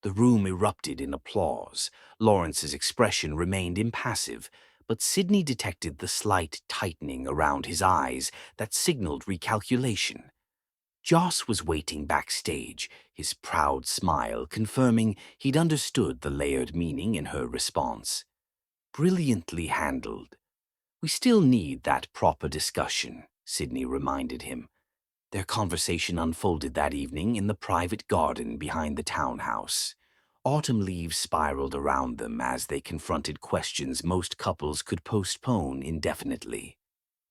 The room erupted in applause. Lawrence's expression remained impassive, but Sydney detected the slight tightening around his eyes that signaled recalculation. Joss was waiting backstage, his proud smile confirming he'd understood the layered meaning in her response. "Brilliantly handled." "We still need that proper discussion," Sydney reminded him. Their conversation unfolded that evening in the private garden behind the townhouse. Autumn leaves spiraled around them as they confronted questions most couples could postpone indefinitely.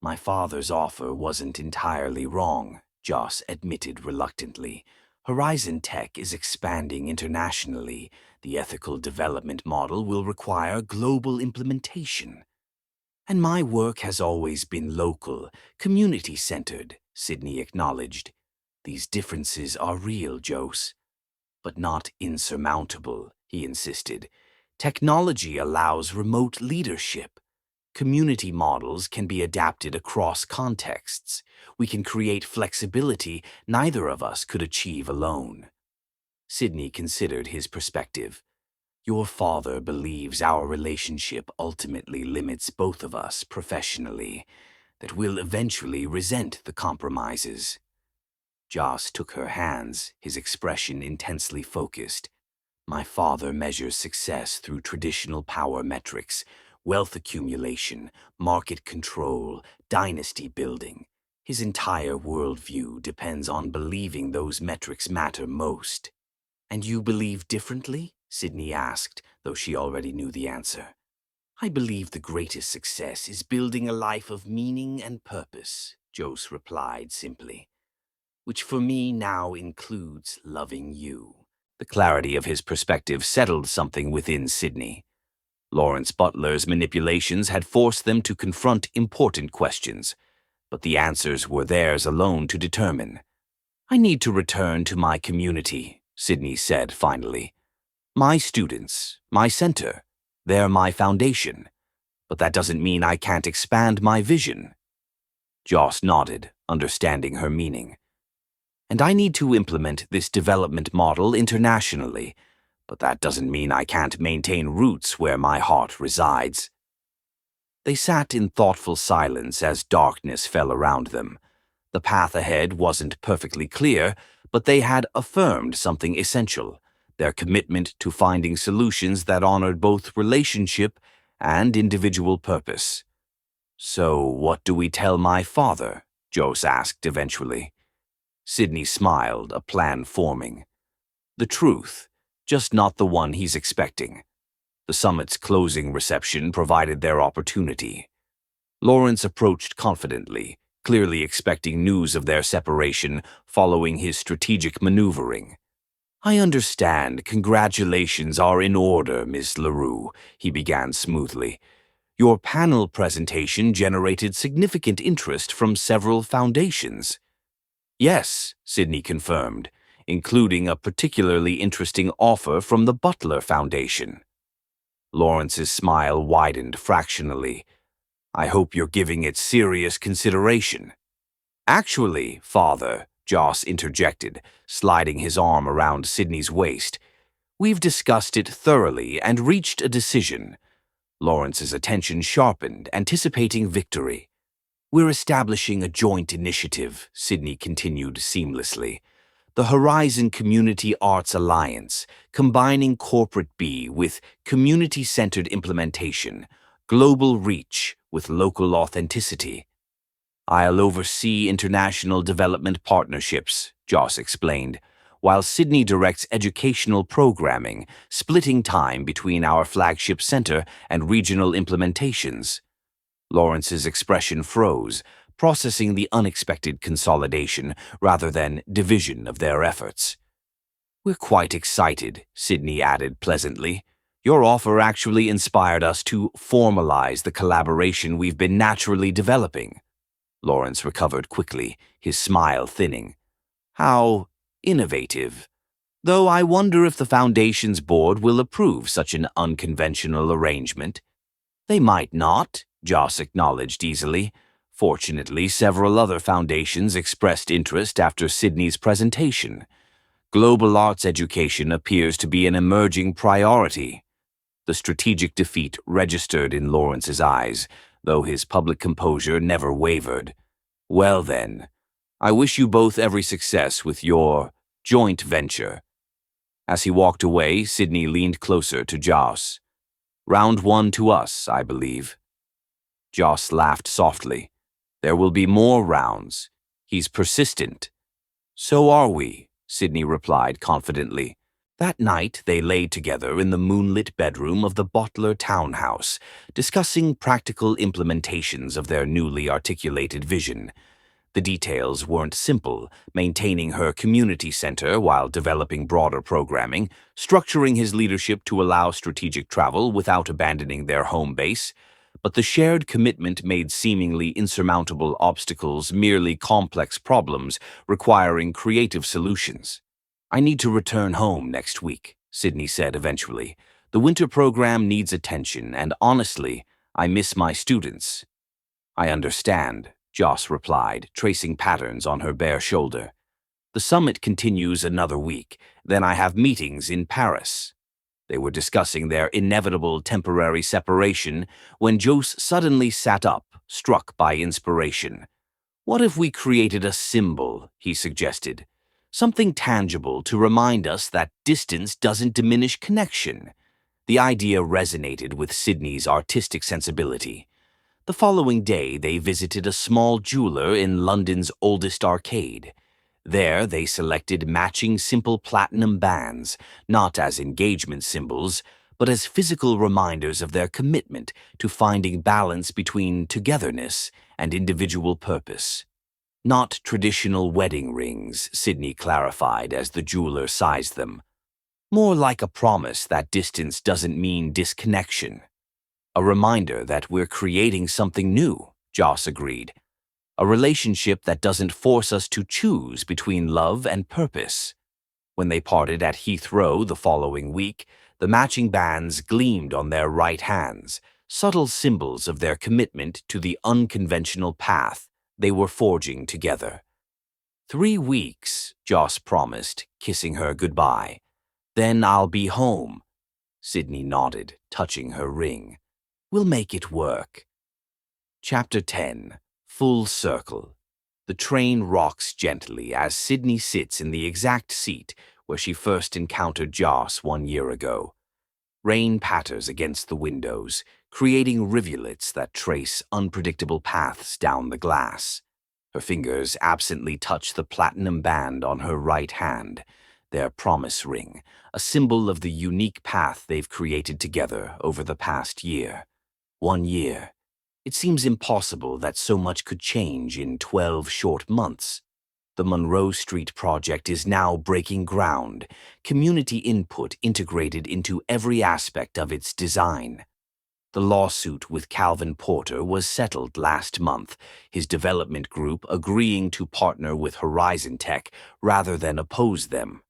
"My father's offer wasn't entirely wrong," Joss admitted reluctantly. "Horizon Tech is expanding internationally. The ethical development model will require global implementation." "And my work has always been local, community-centered," Sydney acknowledged. "These differences are real, Jose." But not insurmountable, he insisted. Technology allows remote leadership. Community models can be adapted across contexts. We can create flexibility neither of us could achieve alone. Sidney considered his perspective. Your father believes our relationship ultimately limits both of us professionally, that we'll eventually resent the compromises. Joss took her hands, his expression intensely focused. My father measures success through traditional power metrics, wealth accumulation, market control, dynasty building. His entire worldview depends on believing those metrics matter most. And you believe differently? Sidney asked, though she already knew the answer. I believe the greatest success is building a life of meaning and purpose, Jose replied simply, which for me now includes loving you. The clarity of his perspective settled something within Sidney. Lawrence Butler's manipulations had forced them to confront important questions, but the answers were theirs alone to determine. I need to return to my community, Sidney said finally. My students, my center, they're my foundation, but that doesn't mean I can't expand my vision. Joss nodded, understanding her meaning. And I need to implement this development model internationally, but that doesn't mean I can't maintain roots where my heart resides. They sat in thoughtful silence as darkness fell around them. The path ahead wasn't perfectly clear, but they had affirmed something essential, their commitment to finding solutions that honored both relationship and individual purpose. So what do we tell my father? Jose asked eventually. Sidney smiled, a plan forming. The truth, just not the one he's expecting. The summit's closing reception provided their opportunity. Lawrence approached confidently, clearly expecting news of their separation following his strategic maneuvering. I understand congratulations are in order, Miss LaRue, he began smoothly. Your panel presentation generated significant interest from several foundations. Yes, Sidney confirmed, including a particularly interesting offer from the Butler Foundation. Lawrence's smile widened fractionally. I hope you're giving it serious consideration. Actually, Father, Joss interjected, sliding his arm around Sidney's waist, we've discussed it thoroughly and reached a decision. Lawrence's attention sharpened, anticipating victory. We're establishing a joint initiative, Sidney continued seamlessly. The Horizon Community Arts Alliance, combining corporate B with community-centered implementation, global reach with local authenticity. I'll oversee international development partnerships, Joss explained, while Sidney directs educational programming, splitting time between our flagship center and regional implementations. Lawrence's expression froze, processing the unexpected consolidation rather than division of their efforts. We're quite excited, Sidney added pleasantly. Your offer actually inspired us to formalize the collaboration we've been naturally developing. Lawrence recovered quickly, his smile thinning. How innovative. Though I wonder if the Foundation's board will approve such an unconventional arrangement. They might not, Joss acknowledged easily. Fortunately, several other foundations expressed interest after Sidney's presentation. Global arts education appears to be an emerging priority. The strategic defeat registered in Lawrence's eyes, though his public composure never wavered. Well then, I wish you both every success with your joint venture. As he walked away, Sidney leaned closer to Joss. Round one to us, I believe. Joss laughed softly. There will be more rounds. He's persistent. So are we, Sidney replied confidently. That night, they lay together in the moonlit bedroom of the Butler townhouse, discussing practical implementations of their newly articulated vision. The details weren't simple, maintaining her community center while developing broader programming, structuring his leadership to allow strategic travel without abandoning their home base, but the shared commitment made seemingly insurmountable obstacles merely complex problems requiring creative solutions. I need to return home next week, Sydney said eventually. The winter program needs attention, and honestly, I miss my students. I understand, Joss replied, tracing patterns on her bare shoulder. The summit continues another week, then I have meetings in Paris. They were discussing their inevitable temporary separation when Joss suddenly sat up, struck by inspiration. What if we created a symbol, he suggested. Something tangible to remind us that distance doesn't diminish connection. The idea resonated with Sydney's artistic sensibility. The following day, they visited a small jeweler in London's oldest arcade. There, they selected matching simple platinum bands, not as engagement symbols, but as physical reminders of their commitment to finding balance between togetherness and individual purpose. Not traditional wedding rings, Sydney clarified as the jeweler sized them. More like a promise that distance doesn't mean disconnection. A reminder that we're creating something new, Joss agreed. A relationship that doesn't force us to choose between love and purpose. When they parted at Heathrow the following week, the matching bands gleamed on their right hands, subtle symbols of their commitment to the unconventional path they were forging together. 3 weeks, Joss promised, kissing her goodbye. Then I'll be home. Sydney nodded, touching her ring. We'll make it work. Chapter 10. Full Circle. The train rocks gently as Sydney sits in the exact seat where she first encountered Joss 1 year ago. Rain patters against the windows, creating rivulets that trace unpredictable paths down the glass. Her fingers absently touch the platinum band on her right hand, their promise ring, a symbol of the unique path they've created together over the past year. 1 year. It seems impossible that so much could change in 12 short months. The Monroe Street project is now breaking ground, community input integrated into every aspect of its design. The lawsuit with Calvin Porter was settled last month, his development group agreeing to partner with Horizon Tech rather than oppose them.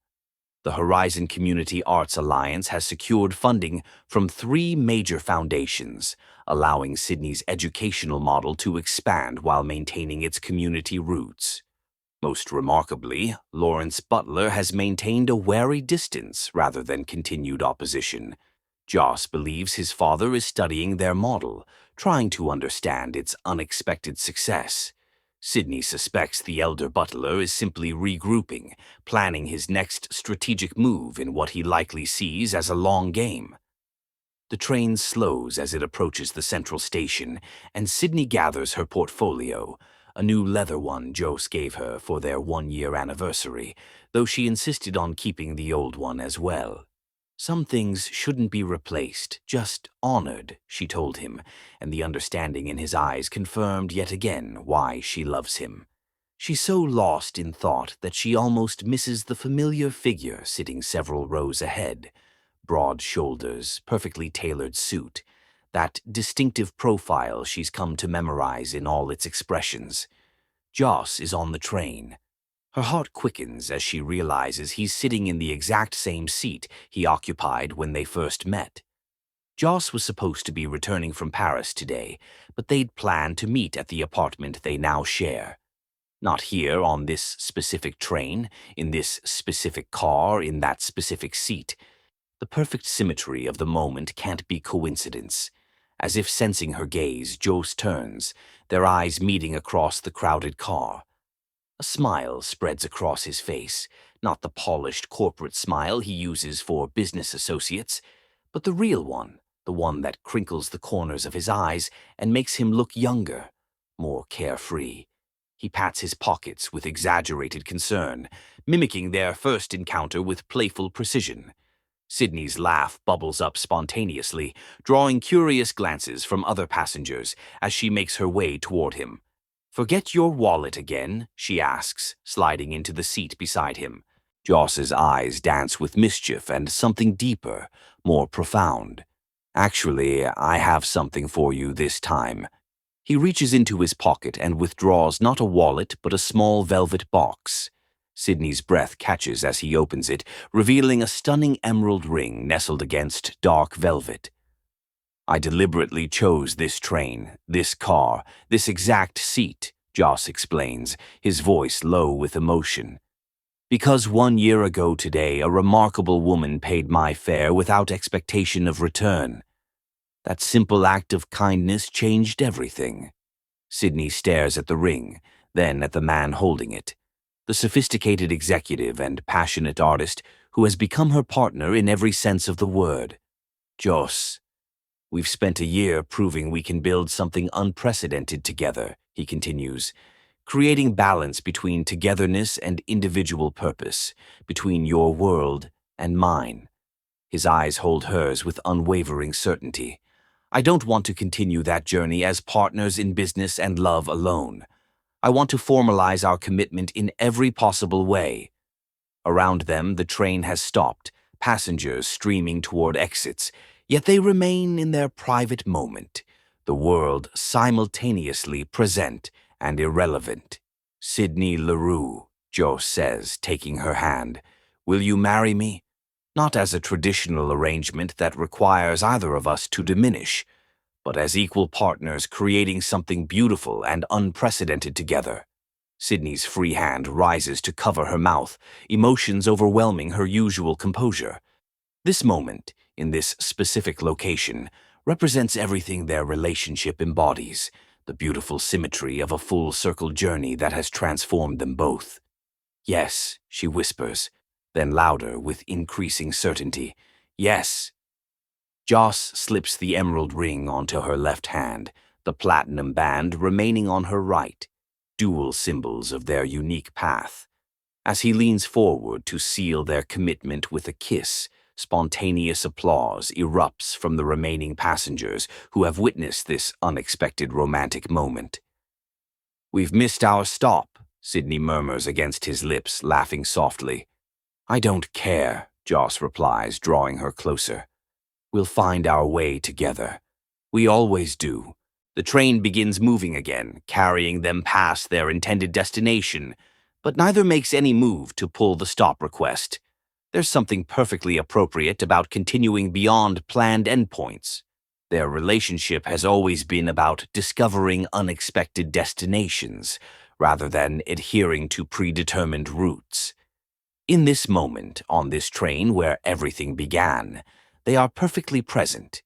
The Horizon Community Arts Alliance has secured funding from 3 major foundations, allowing Sydney's educational model to expand while maintaining its community roots. Most remarkably, Lawrence Butler has maintained a wary distance rather than continued opposition. Joss believes his father is studying their model, trying to understand its unexpected success. Sydney suspects the elder Butler is simply regrouping, planning his next strategic move in what he likely sees as a long game. The train slows as it approaches the central station, and Sydney gathers her portfolio, a new leather one Joss gave her for their 1-year anniversary, though she insisted on keeping the old one as well. Some things shouldn't be replaced, just honored, she told him, and the understanding in his eyes confirmed yet again why she loves him. She's so lost in thought that she almost misses the familiar figure sitting several rows ahead. Broad shoulders, perfectly tailored suit, that distinctive profile she's come to memorize in all its expressions. Joss is on the train. Her heart quickens as she realizes he's sitting in the exact same seat he occupied when they first met. Joss was supposed to be returning from Paris today, but they'd planned to meet at the apartment they now share. Not here on this specific train, in this specific car, in that specific seat. The perfect symmetry of the moment can't be coincidence. As if sensing her gaze, Joss turns, their eyes meeting across the crowded car. A smile spreads across his face, not the polished corporate smile he uses for business associates, but the real one, the one that crinkles the corners of his eyes and makes him look younger, more carefree. He pats his pockets with exaggerated concern, mimicking their first encounter with playful precision. Sydney's laugh bubbles up spontaneously, drawing curious glances from other passengers as she makes her way toward him. "Forget your wallet again?" she asks, sliding into the seat beside him. Joss's eyes dance with mischief and something deeper, more profound. "Actually, I have something for you this time." He reaches into his pocket and withdraws not a wallet but a small velvet box. Sydney's breath catches as he opens it, revealing a stunning emerald ring nestled against dark velvet. I deliberately chose this train, this car, this exact seat, Joss explains, his voice low with emotion. Because 1 year ago today, a remarkable woman paid my fare without expectation of return. That simple act of kindness changed everything. Sydney stares at the ring, then at the man holding it, the sophisticated executive and passionate artist who has become her partner in every sense of the word. Joss, we've spent a year proving we can build something unprecedented together, he continues, creating balance between togetherness and individual purpose, between your world and mine. His eyes hold hers with unwavering certainty. I don't want to continue that journey as partners in business and love alone. I want to formalize our commitment in every possible way. Around them, the train has stopped, passengers streaming toward exits, yet they remain in their private moment, the world simultaneously present and irrelevant. Sydney LaRue, Joe says, taking her hand, will you marry me? Not as a traditional arrangement that requires either of us to diminish, but as equal partners creating something beautiful and unprecedented together. Sydney's free hand rises to cover her mouth, emotions overwhelming her usual composure. This moment, in this specific location, represents everything their relationship embodies, the beautiful symmetry of a full-circle journey that has transformed them both. Yes, she whispers, then louder with increasing certainty. Yes. Joss slips the emerald ring onto her left hand, the platinum band remaining on her right, dual symbols of their unique path. As he leans forward to seal their commitment with a kiss, spontaneous applause erupts from the remaining passengers who have witnessed this unexpected romantic moment. We've missed our stop, Sydney murmurs against his lips, laughing softly. I don't care, Joss replies, drawing her closer. We'll find our way together. We always do. The train begins moving again, carrying them past their intended destination, but neither makes any move to pull the stop request. There's something perfectly appropriate about continuing beyond planned endpoints. Their relationship has always been about discovering unexpected destinations, rather than adhering to predetermined routes. In this moment, on this train where everything began, they are perfectly present.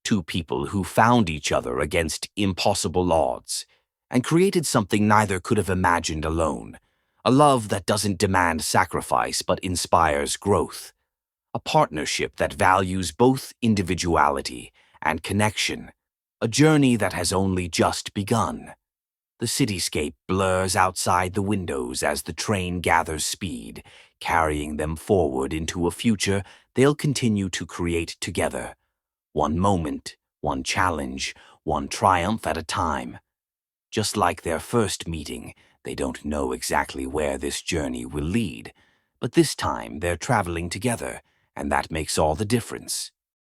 Two people who found each other against impossible odds, and created something neither could have imagined alone. A love that doesn't demand sacrifice but inspires growth. A partnership that values both individuality and connection. A journey that has only just begun. The cityscape blurs outside the windows as the train gathers speed, carrying them forward into a future they'll continue to create together. One moment, one challenge, one triumph at a time. Just like their first meeting, they don't know exactly where this journey will lead, but this time they're traveling together, and that makes all the difference.